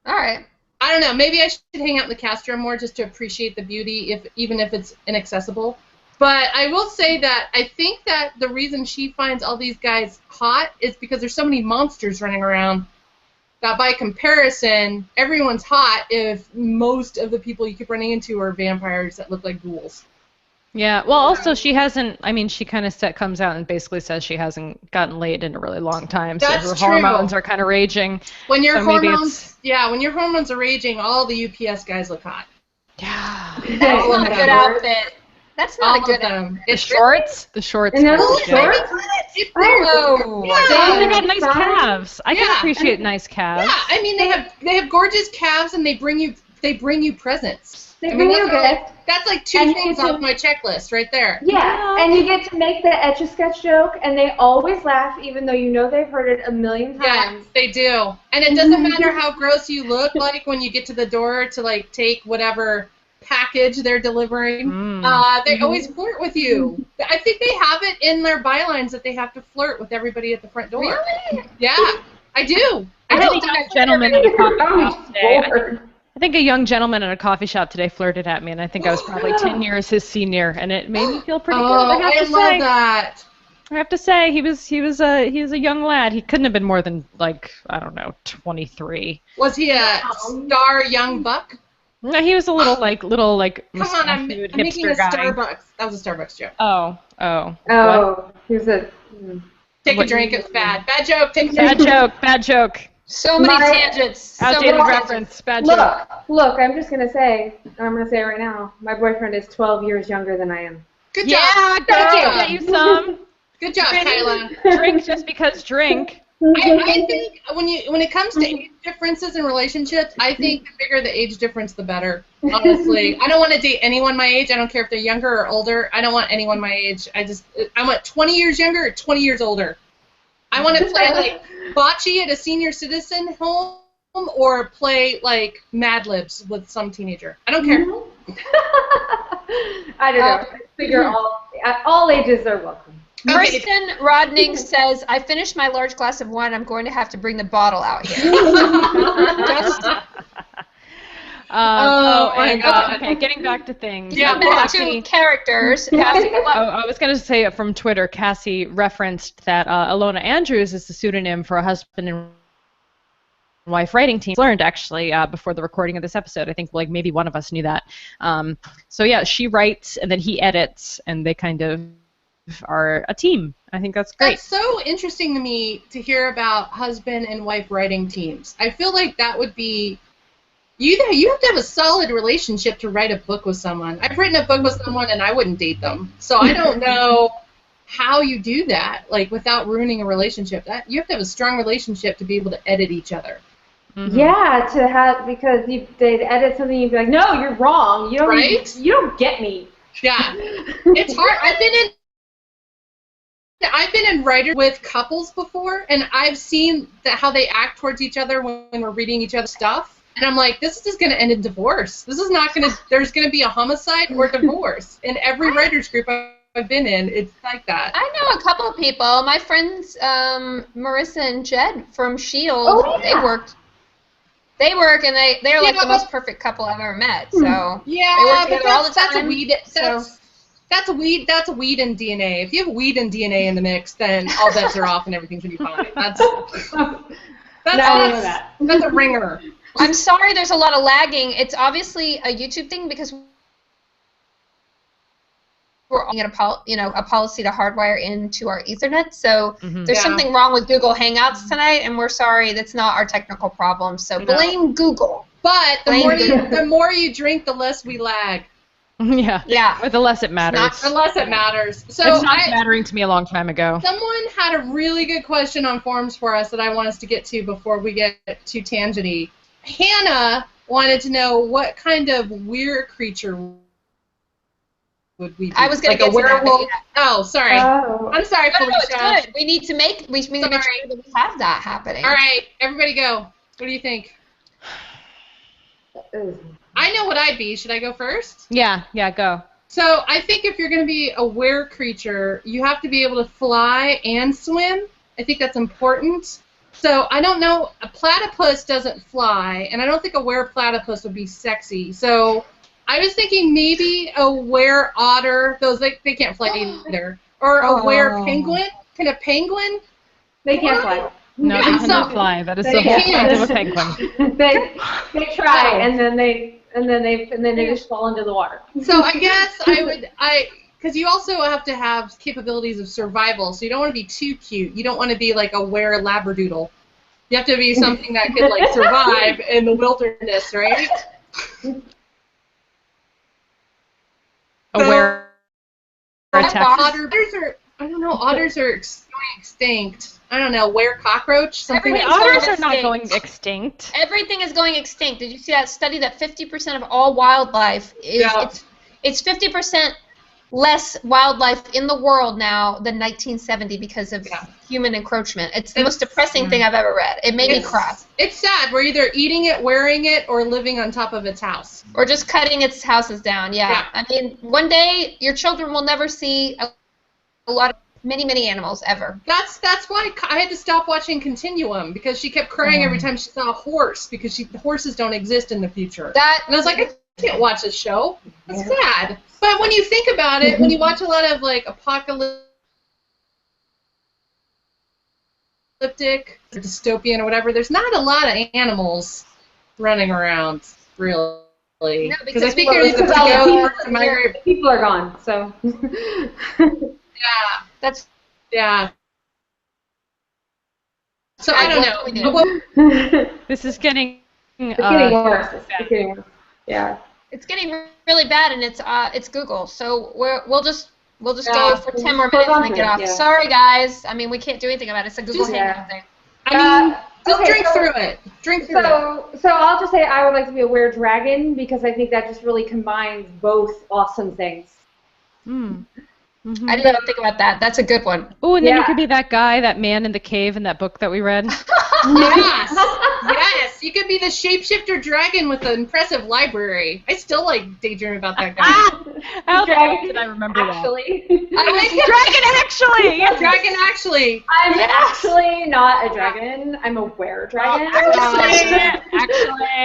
right. I don't know. Maybe I should hang out in the Castro more just to appreciate the beauty, even if it's inaccessible. But I will say that I think that the reason she finds all these guys hot is because there's so many monsters running around. That by comparison, everyone's hot if most of the people you keep running into are vampires that look like ghouls. Yeah, well, also she hasn't, I mean, she kind of comes out and basically says she hasn't gotten laid in a really long time, so That's her true. hormones are kind of raging. When your So maybe when your hormones are raging, all the UPS guys look hot. Yeah. That's not a good outfit. That's not All a good of them. The shorts? The shorts. And those yeah. shorts? Oh, Oh, they got nice Fine. calves. I can Yeah. appreciate nice calves. Yeah, I mean they have gorgeous calves and they bring you presents. They I bring mean, you a gift. that's like two And you things get to- off my checklist right there. Yeah, and you get to make the Etch-a-Sketch joke, and they always laugh, even though you know they've heard it a million Yeah, times. they do. And it doesn't matter how gross you look like when you get to the door to like take whatever package they're delivering. They always flirt with you. I think they have it in their bylines that they have to flirt with everybody at the front door. Really? Yeah, I do. I did a young gentleman at a coffee shop today. Lord. I think a young gentleman at a coffee shop today flirted at me, and I think I was probably 10 years his senior, and it made me feel pretty good. I have to love say. that. I have to say, he was a young lad. He couldn't have been more than, like, I don't know, 23. Was he a star young buck? No, he was a little like Come on, I'm mustachioed making a hipster guy. Starbucks. That was a Starbucks joke. Oh. Oh, here's a... Take What- a drink. It's bad. Bad joke. Take a Bad drink. joke. Bad joke. So many My- tangents. So Outdated many reference. Bad joke. Look, I'm just going to say, I'm going to say it right now, my boyfriend is 12 years younger than I am. Good Yeah, job. girl, Good job. get you some. Good job, Kyla. Drink just because drink. I think when it comes to age differences in relationships, I think the bigger the age difference, the better. Honestly, I don't want to date anyone my age. I don't care if they're younger or older. I don't want anyone my age. I want 20 years younger or 20 years older. I want to play like bocce at a senior citizen home or play like Mad Libs with some teenager. I don't care. I don't know. I figure all ages are welcome. Okay. Kristen Rodning says, I finished my large glass of wine. I'm going to have to bring the bottle out here. Just My God. Okay, getting back to things. Yeah, back to Cassie, characters. Cassie, I was going to say from Twitter, Cassie referenced that Ilona Andrews is the pseudonym for a husband and wife writing team. Learned actually before the recording of this episode. I think like maybe one of us knew that. So yeah, she writes and then he edits, and they kind of are a team. I think that's great. That's so interesting to me to hear about husband and wife writing teams. I feel like that would be you have to have a solid relationship to write a book with someone. I've written a book with someone and I wouldn't date them. So I don't know how you do that, like without ruining a relationship. That you have to have a strong relationship to be able to edit each other. Mm-hmm. Yeah, to have, because they'd edit something, you'd be like, no, you're wrong. You don't, Right? you don't get me. Yeah. It's hard. I've been in writers with couples before, and I've seen how they act towards each other when we're reading each other's stuff. And I'm like, this is just going to end in divorce. This is not going to, there's going to be a homicide or divorce. In every writer's group I've been in, it's like that. I know a couple of people. My friends, Marissa and Jed from S.H.I.E.L.D., Oh, yeah. they work, and they're like Yeah. the most perfect couple I've ever met. So Yeah, they work but together all the that's a time. weed. That's a weed. That's a weed in DNA. If you have weed and DNA in the mix, then all bets are off and everything's gonna be fine. That's a ringer. So I'm sorry, there's a lot of lagging. It's obviously a YouTube thing because we're all getting a policy to hardwire into our Ethernet. So there's Yeah. something wrong with Google Hangouts tonight, and we're sorry. That's not our technical problem. So blame Google. But Blame the more you drink, the less we lag. Yeah. Or the less it matters. Unless it matters. So It's not mattering to me a long time ago. Someone had a really good question on forums for us that I want us to get to before we get too tangenty. Hannah wanted to know what kind of weird creature would we be? I was going like to a get to that. werewolf. Oh, sorry. Oh. I'm sorry, No, Felicia. it's good. We need to make sure that we have that happening. All right, everybody go. What do you think? I know what I'd be. Should I go first? Yeah, go. So I think if you're going to be a were creature, you have to be able to fly and swim. I think that's important. So I don't know. A platypus doesn't fly, and I don't think a were platypus would be sexy. So I was thinking maybe a were otter. Those they can't fly either. Or a were penguin. Can a penguin? They can't fly. No, they cannot fly. That is the whole point of a penguin. they try, and then they just fall into the water. So I guess because you also have to have capabilities of survival, so you don't want to be too cute. You don't want to be like a were labradoodle. You have to be something that could like survive in the wilderness, right? A were attack. Otters are going extinct. I don't know, were cockroach? Something. Otters are not going extinct. Everything is going extinct. Did you see that study that 50% of all wildlife is it's 50% less wildlife in the world now than 1970 because of human encroachment. It's the most depressing thing I've ever read. It made me cry. It's sad. We're either eating it, wearing it, or living on top of its house. Or just cutting its houses down. Yeah. I mean, one day your children will never see a lot of many animals ever. That's why I had to stop watching Continuum, because she kept crying every time she saw a horse, because horses don't exist in the future. And I was like, I can't watch this show. It's sad. But when you think about it, when you watch a lot of like apocalyptic or dystopian or whatever, there's not a lot of animals running around, really. No, because I think there's people are gone, so. Yeah. So I don't know. This is getting. It's getting worse. It's getting worse. Yeah. It's getting really bad, and it's Google. So we'll just go for 10 more minutes and then get off. Yeah. Sorry, guys. I mean, we can't do anything about it. It's a Google Hangout thing. I mean, just drink through it. So I'll just say I would like to be a were dragon, because I think that just really combines both awesome things. I didn't even think about that. That's a good one. Oh, and then you could be that guy, that man in the cave in that book that we read. Yes, you could be the shapeshifter dragon with an impressive library. I still like daydream about that guy. How did I remember actually. Dragon actually! Yes. Dragon actually. I'm actually not a dragon. I'm a were dragon. Actually.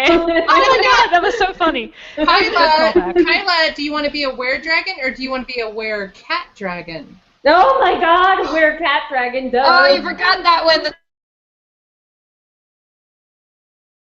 Oh my god, that was so funny. Kyla, do you want to be a were dragon, or do you want to be a were cat dragon? Oh my god, were cat dragon does. Oh, you forgot that one.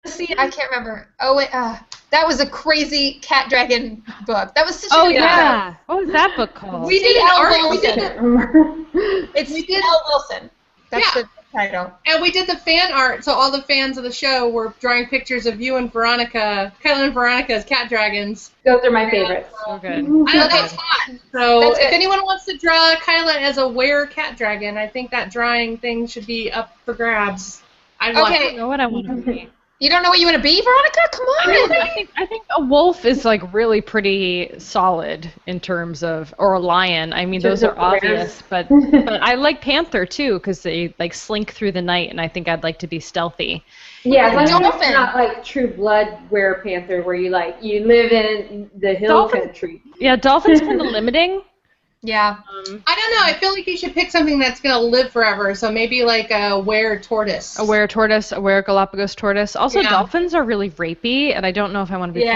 See, I can't remember. Oh wait, that was a crazy cat dragon book. That was such a good book. What was that book called? We did L. Wilson. It's L. Wilson. That's the title. And we did the fan art, so all the fans of the show were drawing pictures of you and Veronica, Kyla and Veronica as cat dragons. Those are my favorites. So good. I know that's hot. So if anyone wants to draw Kyla as a were cat dragon, I think that drawing thing should be up for grabs. I don't know what I want to be. You don't know what you want to be, Veronica? Come on. I think a wolf is like really pretty solid in terms of, or a lion. I mean, those are obvious, but I like panther too, because they like slink through the night, and I think I'd like to be stealthy. Yeah, as long as it's not like True Blood were panther, where you live in the hill country. Yeah, dolphins kind of limiting. Yeah. I don't know. I feel like you should pick something that's going to live forever. So maybe like a were tortoise. A were tortoise, a were Galapagos tortoise. Also, dolphins are really rapey, and I don't know if I want to be. No,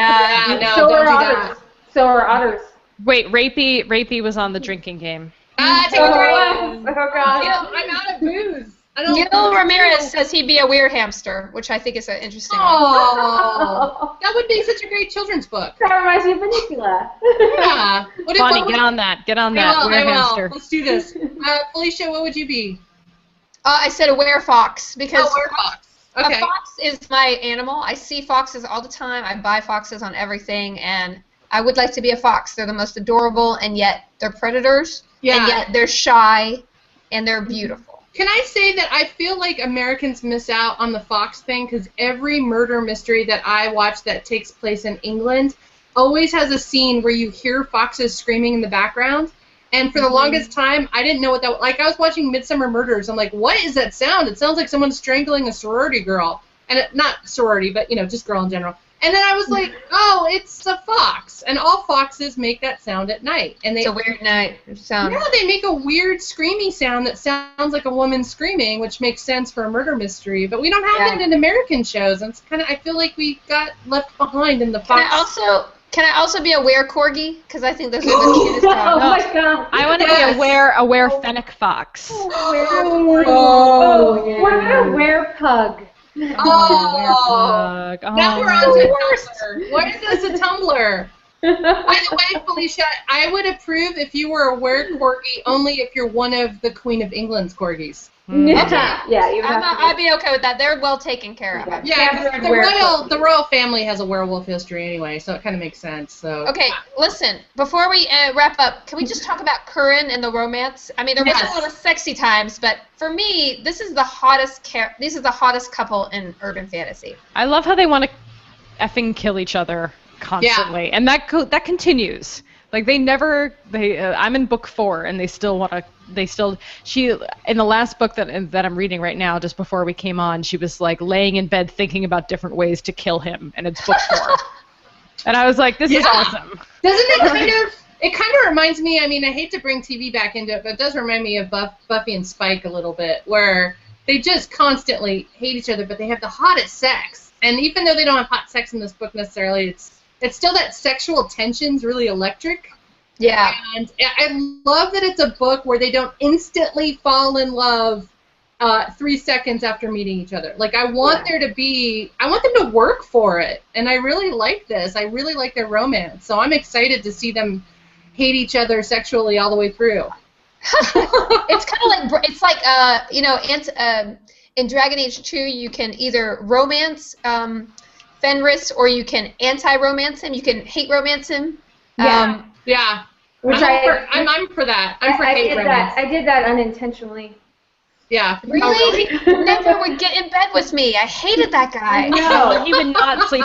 so don't do otters. that. So are otters. Wait, rapey was on the drinking game. Oh, God. I'm out of booze. I don't. Gil Ramirez says he'd be a weird hamster, which I think is an interesting one. Oh, that would be such a great children's book. That reminds me of Veronica. Yeah. Bonnie, get on that. Get on that. I We're a will. hamster. Let's do this. Felicia, what would you be? I said a werefox because Werefox. Okay. a fox is my animal. I see foxes all the time. I buy foxes on everything, and I would like to be a fox. They're the most adorable, and yet they're predators, and yet they're shy, and they're beautiful. Can I say that I feel like Americans miss out on the fox thing because every murder mystery that I watch that takes place in England always has a scene where you hear foxes screaming in the background. And for the longest time, I didn't know what that was. Like, I was watching Midsummer Murders. I'm like, what is that sound? It sounds like someone strangling a sorority girl. And not sorority, but, just girl in general. And then I was like, oh, it's a fox. And all foxes make that sound at night. And It's a weird night sound. Yeah, they make a weird screamy sound that sounds like a woman screaming, which makes sense for a murder mystery. But we don't have that in American shows. And it's kind of, I feel like we got left behind in the fox. Can I also be a were-corgi? Because I think those are the cutest dogs. Oh my god. I want to be a were fennec fox. Oh, yeah. What about a were-pug? Oh, now we're on Oh. to Tumblr. What is a Tumblr? By the way, Felicia, I would approve if you were a were-corgi only if you're one of the Queen of England's corgis. Yeah, you would have to I'd be okay with that. They're well taken care of. Yeah, the royal family has a werewolf history anyway, so it kind of makes sense. So Okay, listen. Before we wrap up, can we just talk about Curran and the romance? I mean, there wasn't a lot of sexy times, but for me, this is the hottest. This is the hottest couple in urban fantasy. I love how they want to effing kill each other constantly, and that continues. Like I'm in book 4, and they still want to. She in the last book that I'm reading right now, just before we came on, she was like laying in bed thinking about different ways to kill him, and it's book 4. And I was like, this is awesome. Doesn't it kind of reminds me, I mean, I hate to bring TV back into it, but it does remind me of Buffy and Spike a little bit, where they just constantly hate each other, but they have the hottest sex. And even though they don't have hot sex in this book necessarily, it's still that sexual tension's really electric. Yeah. And I love that it's a book where they don't instantly fall in love 3 seconds after meeting each other. Like, I want them to work for it. And I really like this. I really like their romance. So I'm excited to see them hate each other sexually all the way through. It's kind of like, in Dragon Age 2, you can either romance Fenris or you can anti-romance him. You can hate romance him. Yeah. Which I'm for that. I'm for hate romance. I did that unintentionally. Yeah. Really? He never would get in bed with me. I hated that guy. No, he would not sleep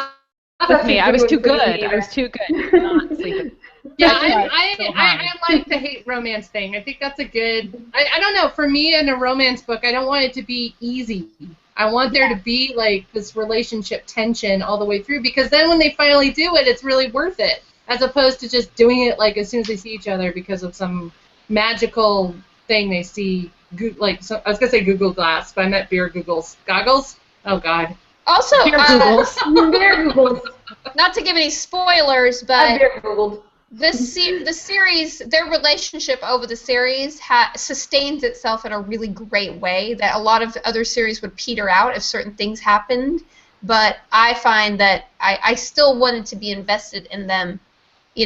with me. I was too good. I was too good to not sleep with. Yeah, I like the hate romance thing. I think that's a good. I don't know. For me, in a romance book, I don't want it to be easy. I want there to be like this relationship tension all the way through, because then when they finally do it, it's really worth it. As opposed to just doing it like as soon as they see each other because of some magical thing they see. I was gonna say Google Glass, but I meant beer goggles. Oh God. Also, Beer Googles. Beer Googles. Not to give any spoilers, but Beer Googled. the series, their relationship over the series sustains itself in a really great way that a lot of other series would peter out if certain things happened. But I find that I still wanted to be invested in them. I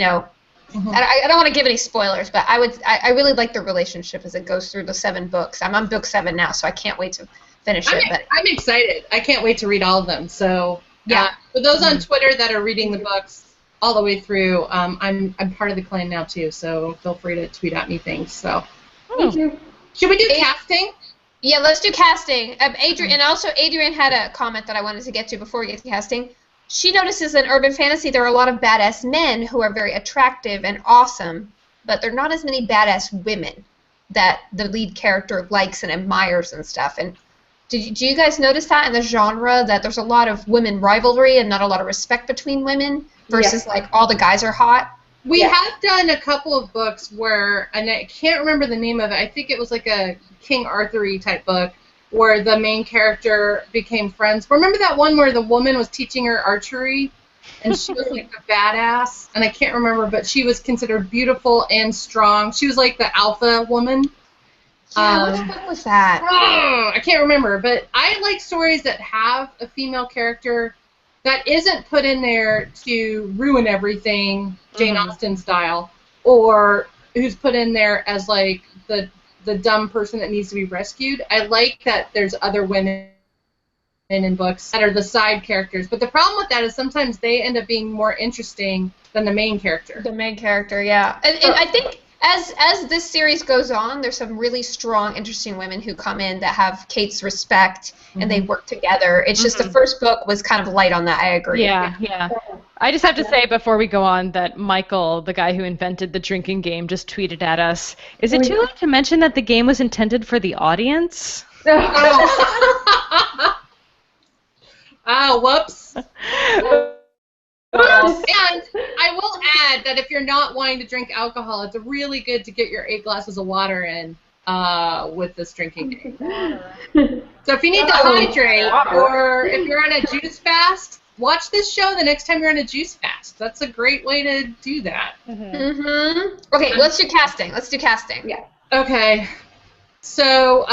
don't want to give any spoilers, but I really like their relationship as it goes through the 7 books. I'm on book 7 now, so I can't wait to finish it. But I'm excited. I can't wait to read all of them. So for those on Twitter that are reading the books all the way through, I'm part of the clan now too. So feel free to tweet at me things. So should we do casting? Yeah, let's do casting. Adrian had a comment that I wanted to get to before we get to casting. She notices in urban fantasy there are a lot of badass men who are very attractive and awesome, but there are not as many badass women that the lead character likes and admires and stuff. And do you guys notice that in the genre, that there's a lot of women rivalry and not a lot of respect between women versus like all the guys are hot? We have done a couple of books where, and I can't remember the name of it, I think it was like a King Arthur-y type book, where the main character became friends. Remember that one where the woman was teaching her archery, and she was like a badass? And I can't remember, but she was considered beautiful and strong. She was like the alpha woman. Yeah, which book was that? I can't remember, but I like stories that have a female character that isn't put in there to ruin everything, Jane Austen style, or who's put in there as like the dumb person that needs to be rescued. I like that there's other women in books that are the side characters, but the problem with that is sometimes they end up being more interesting than the main character. The main character, yeah. And I think as this series goes on, there's some really strong, interesting women who come in that have Kate's respect, and they work together. It's just the first book was kind of light on that, I agree. Yeah. I just have to say before we go on that Michael, the guy who invented the drinking game, just tweeted at us, is it too late to mention that the game was intended for the audience? Oh, whoops. And I will add that if you're not wanting to drink alcohol, it's really good to get your 8 glasses of water in with this drinking game. So if you need to hydrate, or if you're on a juice fast, watch this show the next time you're on a juice fast. That's a great way to do that. Okay, let's do casting. Let's do casting. Yeah. Okay. So,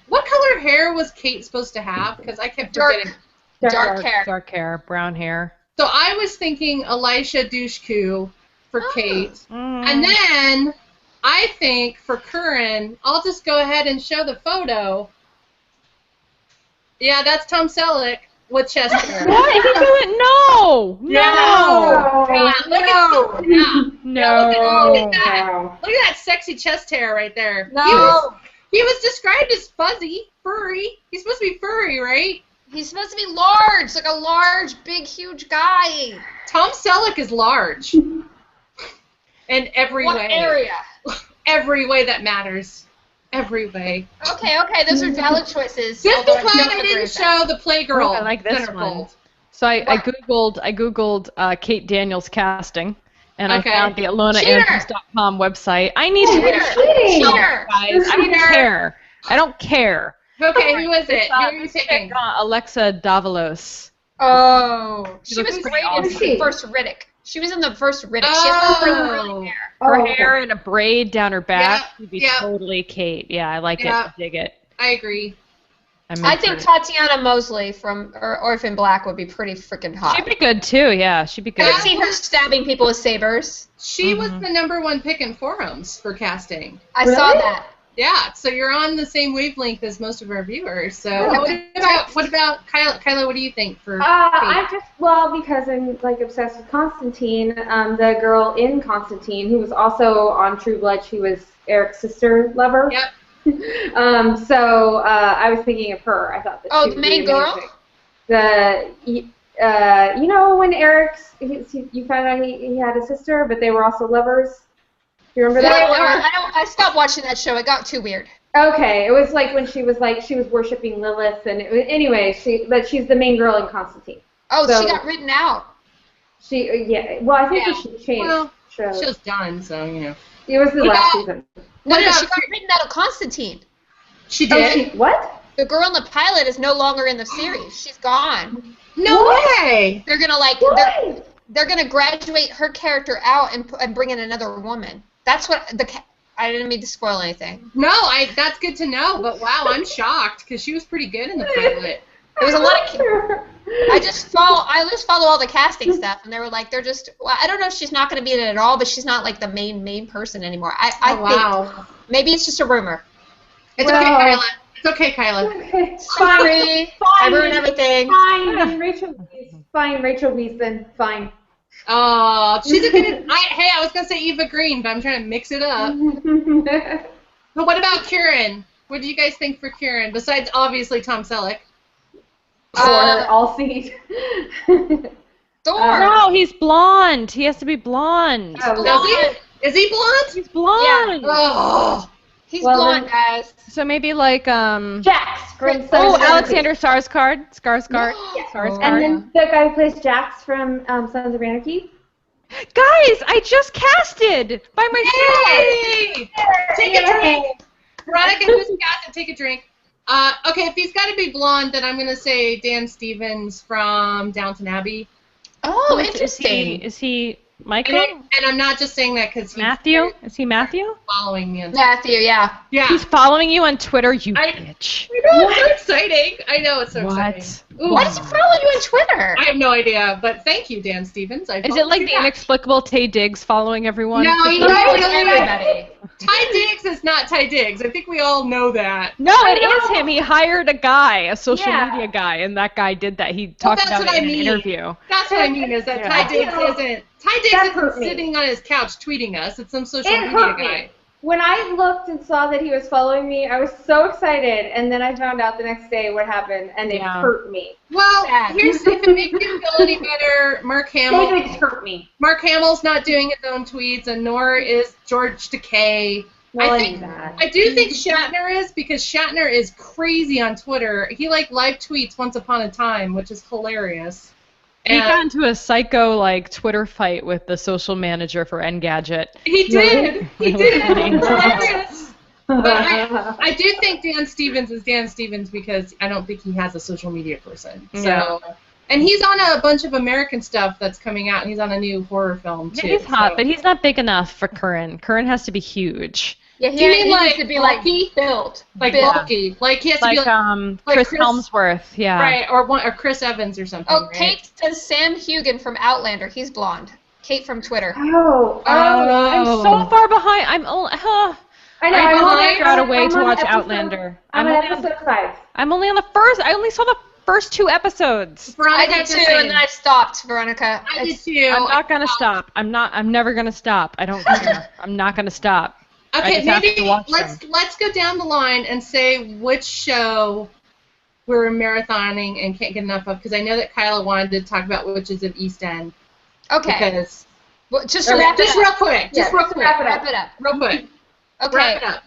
what color hair was Kate supposed to have? Because I kept forgetting. Dark hair. Dark hair, brown hair. So I was thinking Elisha Dushku for Kate. And then I think for Curran, I'll just go ahead and show the photo. Yeah, that's Tom Selleck with chest hair. What? He doing? No! No! No! Look at that sexy chest hair right there. No! He was described as fuzzy, furry. He's supposed to be furry, right? He's supposed to be large, like a large, big, huge guy. Tom Selleck is large. In every way. What area? Every way that matters. Every way. Okay, those are valid choices. Just be glad I didn't show the Playgirl. I like this Centerfold. one. So I googled Kate Daniels casting, and I found the IlonaAndrews.com website. I need to Cheater! guys. I don't care. Okay, who is it? Who are you picking? Alexa Davalos. Oh, she was looks great pretty in awesome. the first Riddick. She was in the first Riddick. She has curly hair. Her hair in a braid down her back would be Yep. totally Kate. Yeah, I like it. I dig it. I agree. I think Tatiana Mosley from Orphan Black would be pretty freaking hot. She'd be good too. Yeah, she'd be good. I see her stabbing people with sabers. She was the #1 pick in forums for casting. I saw that. Yeah, so you're on the same wavelength as most of our viewers. So what about Kyla? Kyla, what do you think for Kate? Because I'm like obsessed with Constantine, the girl in Constantine who was also on True Blood, she was Eric's sister lover. Yep. So I was thinking of her. I thought that she Oh, would the be main girl? amazing. You know when you found out he had a sister, but they were also lovers? Do you remember that? I stopped watching that show. It got too weird. Okay, it was like when she was worshiping Lilith, and anyway, she's the main girl in Constantine. Oh, so she got written out. I think that she changed. Well, shows. show's done, so you know. It was the last season. No, she got written out of Constantine. She did. What? The girl in the pilot is no longer in the series. She's gone. No way. They're gonna they're gonna graduate her character out and bring in another woman. That's what I didn't mean to spoil anything. No, that's good to know. But wow, I'm shocked because she was pretty good in the pilot. There was a lot of. I just follow all the casting stuff, and they were like, they're just. Well, I don't know if she's not going to be in it at all, but she's not like the main person anymore. I think maybe it's just a rumor. It's okay, Kyla. It's okay, Kyla. Sorry, I ruined everything. Fine, Rachel Weisz then. Fine. Oh, she's a good. I was gonna say Eva Green, but I'm trying to mix it up. But what about Kieran? What do you guys think for Kieran? Besides, obviously, Tom Selleck. All seed. Thor. No, he's blonde. He has to be blonde. Is he blonde? He's blonde. Yeah. Oh. He's blonde, guys. So maybe like Jax from Alexander Skarsgård. Yes. Skarsgård. And then the guy who plays Jax from Sons of Anarchy. Guys, I just casted by myself. Yay! Take a drink. Veronica, who's casted? Take a drink. Okay, if he's got to be blonde, then I'm going to say Dan Stevens from Downton Abbey. Oh, interesting. Is he Michael? And I'm not just saying that because Matthew? Is he Matthew? Following me on Twitter. Matthew, yeah. Yeah. He's following you on Twitter, you bitch. I know, it's so exciting. I know, it's so exciting. Ooh. Why does he follow you on Twitter? I have no idea, but thank you, Dan Stevens. Is it like the inexplicable Tay Diggs following everyone? No, He follows everybody. Ty Diggs is not Ty Diggs. I think we all know that. No, it is him. He hired a guy, a social media guy, and that guy did that. He talked about it in an interview. That's what I mean, is that Ty Diggs isn't... Ty Diggs isn't sitting on his couch tweeting us. It's some social media guy. When I looked and saw that he was following me, I was so excited, and then I found out the next day what happened, and it hurt me. Well, here's if it makes you feel any better, Mark Hamill. David's hurt me. Mark Hamill's not doing his own tweets, and nor is George Takei. Well, I do think Shatner is, because Shatner is crazy on Twitter. He live tweets Once Upon a Time, which is hilarious. He got into a psycho Twitter fight with the social manager for Engadget. He did. He did. Hilarious. But I do think Dan Stevens is Dan Stevens because I don't think he has a social media person. So, and he's on a bunch of American stuff that's coming out. And he's on a new horror film too. Yeah, he's hot, but he's not big enough for Curran. Curran has to be huge. Yeah, he needs to be built. Bulky. Like he has to be Chris Helmsworth, yeah. Right, or Chris Evans or something. Oh, right? Kate says Sam Hugan from Outlander. He's blonde. Kate from Twitter. I'm so far behind. I know. I'm only figured out a way to watch Outlander. I'm on episode 5. I'm only on the first. I only saw the first 2 episodes. I did too, and then I stopped, Veronica. I did too. I'm not gonna stop. I'm never gonna stop. I don't care. I'm not gonna stop. Okay, maybe let's go down the line and say which show we're marathoning and can't get enough of, because I know that Kiala wanted to talk about Witches of East End. Okay. Because just real quick. Wrap it up. Real quick. Okay. Wrap it up.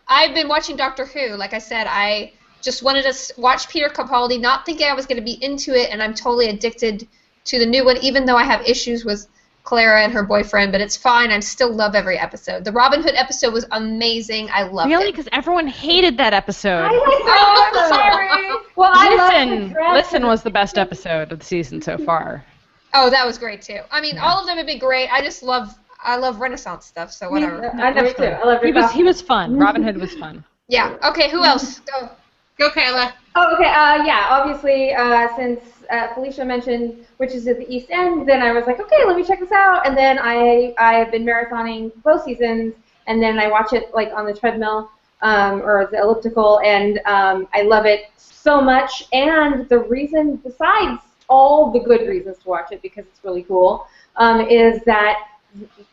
I've been watching Doctor Who. Like I said, I just wanted to watch Peter Capaldi, not thinking I was going to be into it, and I'm totally addicted to the new one, even though I have issues with Clara and her boyfriend, but it's fine. I still love every episode. The Robin Hood episode was amazing. I loved it. Really? Because everyone hated that episode. I'm sorry. Well, Listen was the best episode of the season so far. Oh, that was great too. I mean, all of them have been great. I love Renaissance stuff, so whatever. I love it too. I love He was fun. Robin Hood was fun. Yeah. Okay, who else? Go, Kiala. Oh, okay. Yeah, obviously, since Felicia mentioned Witches of the East End, then I was like, okay, let me check this out. And then I have been marathoning both seasons, and then I watch it on the treadmill or the elliptical, and I love it so much. And the reason, besides all the good reasons to watch it, because it's really cool, is that,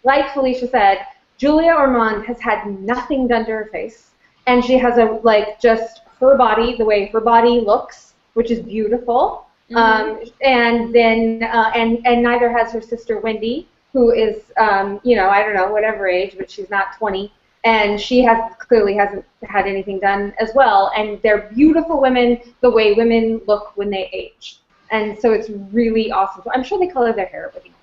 like Felicia said, Julia Ormond has had nothing done to her face, and she has just her body, the way her body looks, which is beautiful. And then and neither has her sister Wendy, who is I don't know, whatever age, but she's not 20, and she clearly hasn't had anything done as well. And they're beautiful women, the way women look when they age, and so it's really awesome. I'm sure they color their hair, but you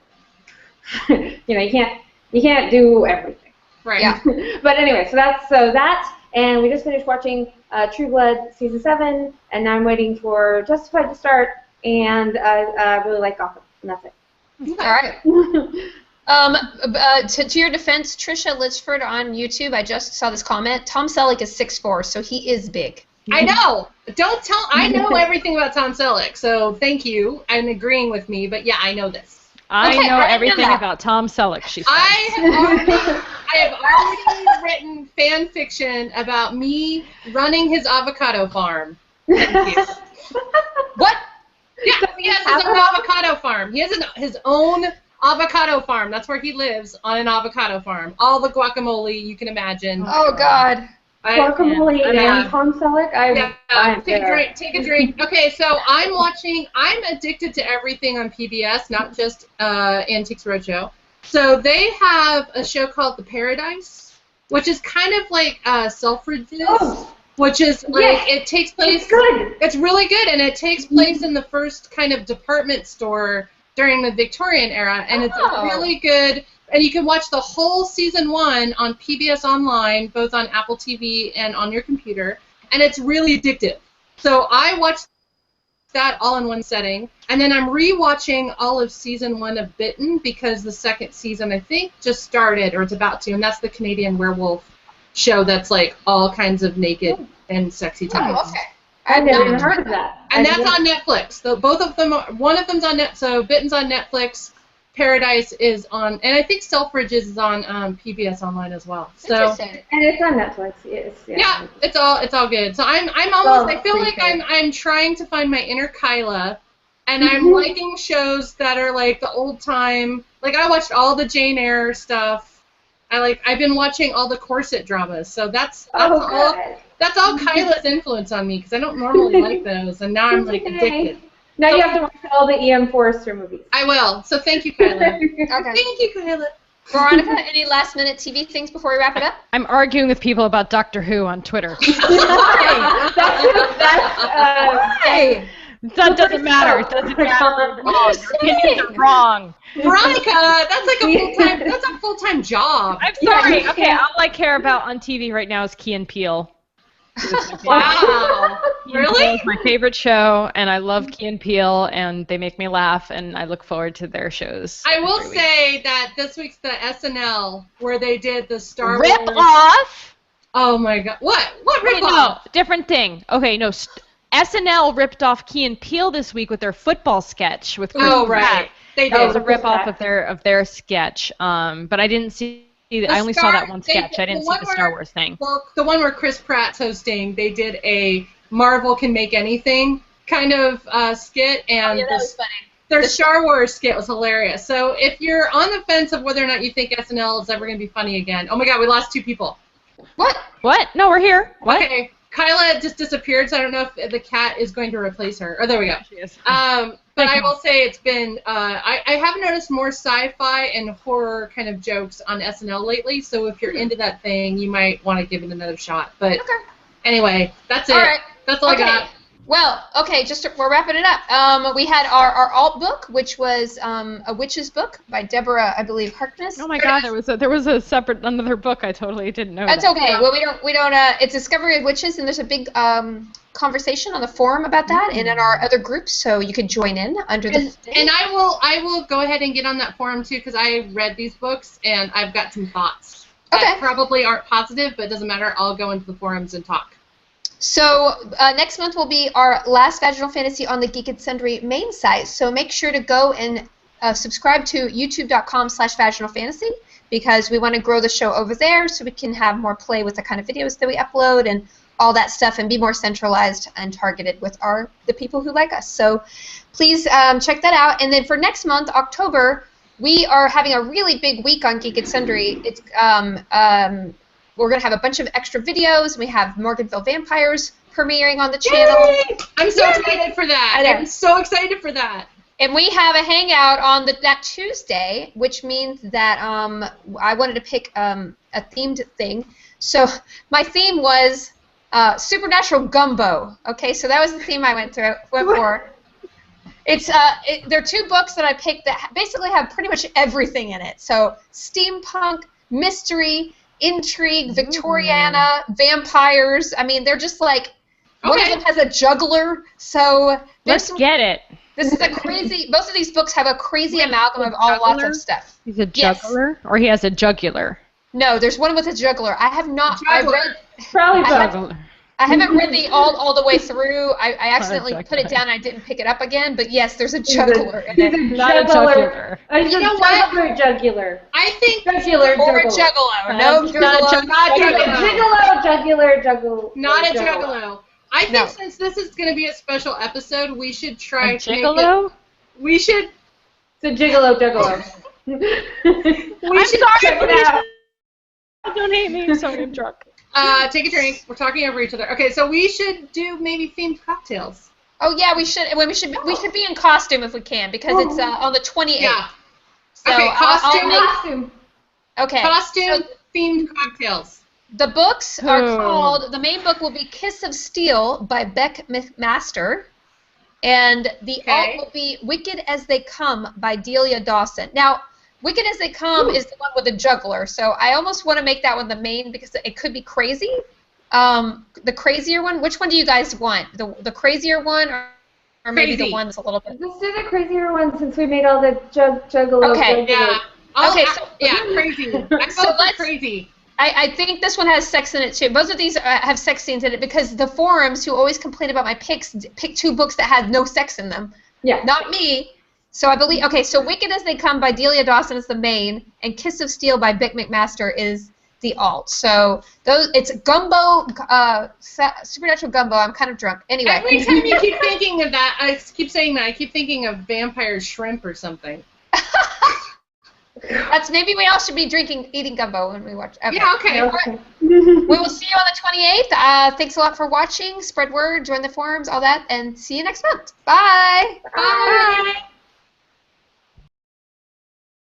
can't do everything. Right. Yeah. But anyway, so that. And we just finished watching True Blood Season 7, and now I'm waiting for Justified to start, and I really like Gotham, and that's it. All right. To your defense, Trisha Litchford on YouTube, I just saw this comment. Tom Selleck is 6'4", so he is big. I know. I know everything about Tom Selleck, so thank you. I'm agreeing with me, but yeah, I know this. I know everything about Tom Selleck, she said. I have already written fan fiction about me running his avocado farm. Thank you. What? Yeah, he has his own avocado farm. He has his own avocado farm. That's where he lives, on an avocado farm. All the guacamole you can imagine. Oh, God. Guacamole and Tom Selleck? Take a drink. Okay, so I'm addicted to everything on PBS, not just Antiques Roadshow. So they have a show called The Paradise, which is kind of like Selfridges, which is it takes place. It's good. It's really good, and it takes place in the first kind of department store during the Victorian era, and it's really good. And you can watch the whole season 1 on PBS Online, both on Apple TV and on your computer, and it's really addictive. So I watched that all in one setting. And then I'm rewatching all of season 1 of Bitten because the second season, I think, just started, or it's about to, and that's the Canadian werewolf show that's like all kinds of naked and sexy times. Oh, okay. I've never even heard of that. And that's on Netflix. So both of them, one of them's on so Bitten's on Netflix, Paradise is on, and I think Selfridges is on PBS Online as well. So Interesting. And it's on Netflix. Yes, yeah, it's all good. So I'm almost. I feel like I'm trying to find my inner Kyla, and I'm liking shows that are like the old time. Like I watched all the Jane Eyre stuff. I've been watching all the corset dramas. So that's all Kyla's influence on me because I don't normally like those, and now I'm like addicted. Now you have to watch all the E.M. Forrester movies. I will. So thank you, Kyla. Okay. Thank you, Kyla. Veronica, any last-minute TV things before we wrap it up? I'm arguing with people about Doctor Who on Twitter. Hey. That doesn't matter. It doesn't matter. Oh, your opinions are wrong. Veronica, that's like a full-time. That's a full-time job. I'm sorry. Okay, all I care about on TV right now is Key and Peele. Wow. Really? It's my favorite show, and I love Key and Peele, and they make me laugh, and I look forward to their shows. I will say that this week's the SNL where they did the Star Rip Wars. off? Oh my God! What? What rip Wait, off? no, different thing. Okay, no. SNL ripped off Key and Peele this week with their football sketch with Chris Oh Pratt. right, they It did. was a rip off of their sketch. But I didn't see. I only saw that one sketch. I didn't see the Star Wars thing. Well, the one where Chris Pratt's hosting, they did a Marvel Can Make Anything kind of skit, and that was funny. their Star Wars skit was hilarious. So if you're on the fence of whether or not you think SNL is ever going to be funny again, oh my God, we lost 2 people. What? What? No, we're here. What? Okay, Kyla just disappeared, so I don't know if the cat is going to replace her. Oh, there we go. She is. But I will say it's been, I have noticed more sci-fi and horror kind of jokes on SNL lately, so if you're into that thing, you might want to give it another shot. But anyway, that's it. All right. That's all I got. Well, okay, we're wrapping it up. We had our alt book, which was a witch's book by Deborah, I believe, Harkness. Oh my God, there was a separate another book. I totally didn't know. That's that. okay. Well, we don't. It's Discovery of Witches, and there's a big conversation on the forum about that, and in our other groups, so you could join in under the. And I will go ahead and get on that forum too, because I read these books and I've got some thoughts that probably aren't positive, but it doesn't matter. I'll go into the forums and talk. So next month will be our last Vaginal Fantasy on the Geek and Sundry main site. So make sure to go and subscribe to youtube.com/vaginalfantasy because we want to grow the show over there so we can have more play with the kind of videos that we upload and all that stuff and be more centralized and targeted with the people who like us. So please check that out. And then for next month, October, we are having a really big week on Geek and Sundry. It's we're going to have a bunch of extra videos. We have Morganville Vampires premiering on the channel. Yay! I'm so excited for that. I'm so excited for that. And we have a hangout on that Tuesday, which means that I wanted to pick a themed thing. So my theme was Supernatural Gumbo. Okay, so that was the theme I went for. It's there are 2 books that I picked that basically have pretty much everything in it. So steampunk, mystery, intrigue, Victoriana, vampires. I mean, they're just like one of them has a juggler. So let's get it. This is a crazy. Both of these books have a crazy amalgam of lots of stuff. He's a juggler, or he has a jugular. No, there's one with a juggler. I have not. I haven't read all the way through. I accidentally put it down and I didn't pick it up again. But yes, there's a juggler in it. Not a jugular. You know what? Jugular. I think jugular. Or a juggalo. No, juggalo. Not a juggalo. I think since this is going to be a special episode, we should try to gigolo? make it. We should. It's a gigolo. I'm sorry. Don't hate me. I'm sorry, I'm drunk. Take a drink. We're talking over each other. Okay, so we should do maybe themed cocktails. Oh yeah, we should. We should be in costume if we can because it's on the 28th. Yeah. So okay, costume. Okay. Costume themed cocktails. The books are called. The main book will be Kiss of Steel by Beck McMaster, and the alt will be Wicked as They Come by Delia Dawson. Now, Wicked as They Come is the one with the juggler, so I almost want to make that one the main because it could be crazy. The crazier one. Which one do you guys want? The crazier one or or maybe the Crazy. one that's a little bit. Let's do the crazier one since we made all the juggalo. Okay. Yeah. Okay, so crazy. I So vote for let's- crazy. I think this one has sex in it too. Both of these have sex scenes in it because the forums who always complain about my picks pick 2 books that had no sex in them. Yeah. Not me. So I believe. Okay, so Wicked as They Come by Delia Dawson is the main, and Kiss of Steel by Vic McMaster is the alt. So it's gumbo, supernatural gumbo. I'm kind of drunk. Anyway. Every time you keep thinking of that, I keep saying that, I keep thinking of vampire shrimp or something. That's maybe we all should be eating gumbo when we watch. Okay. Yeah, okay. Okay. We will see you on the 28th. Thanks a lot for watching. Spread word, join the forums, all that, and see you next month. Bye. Bye.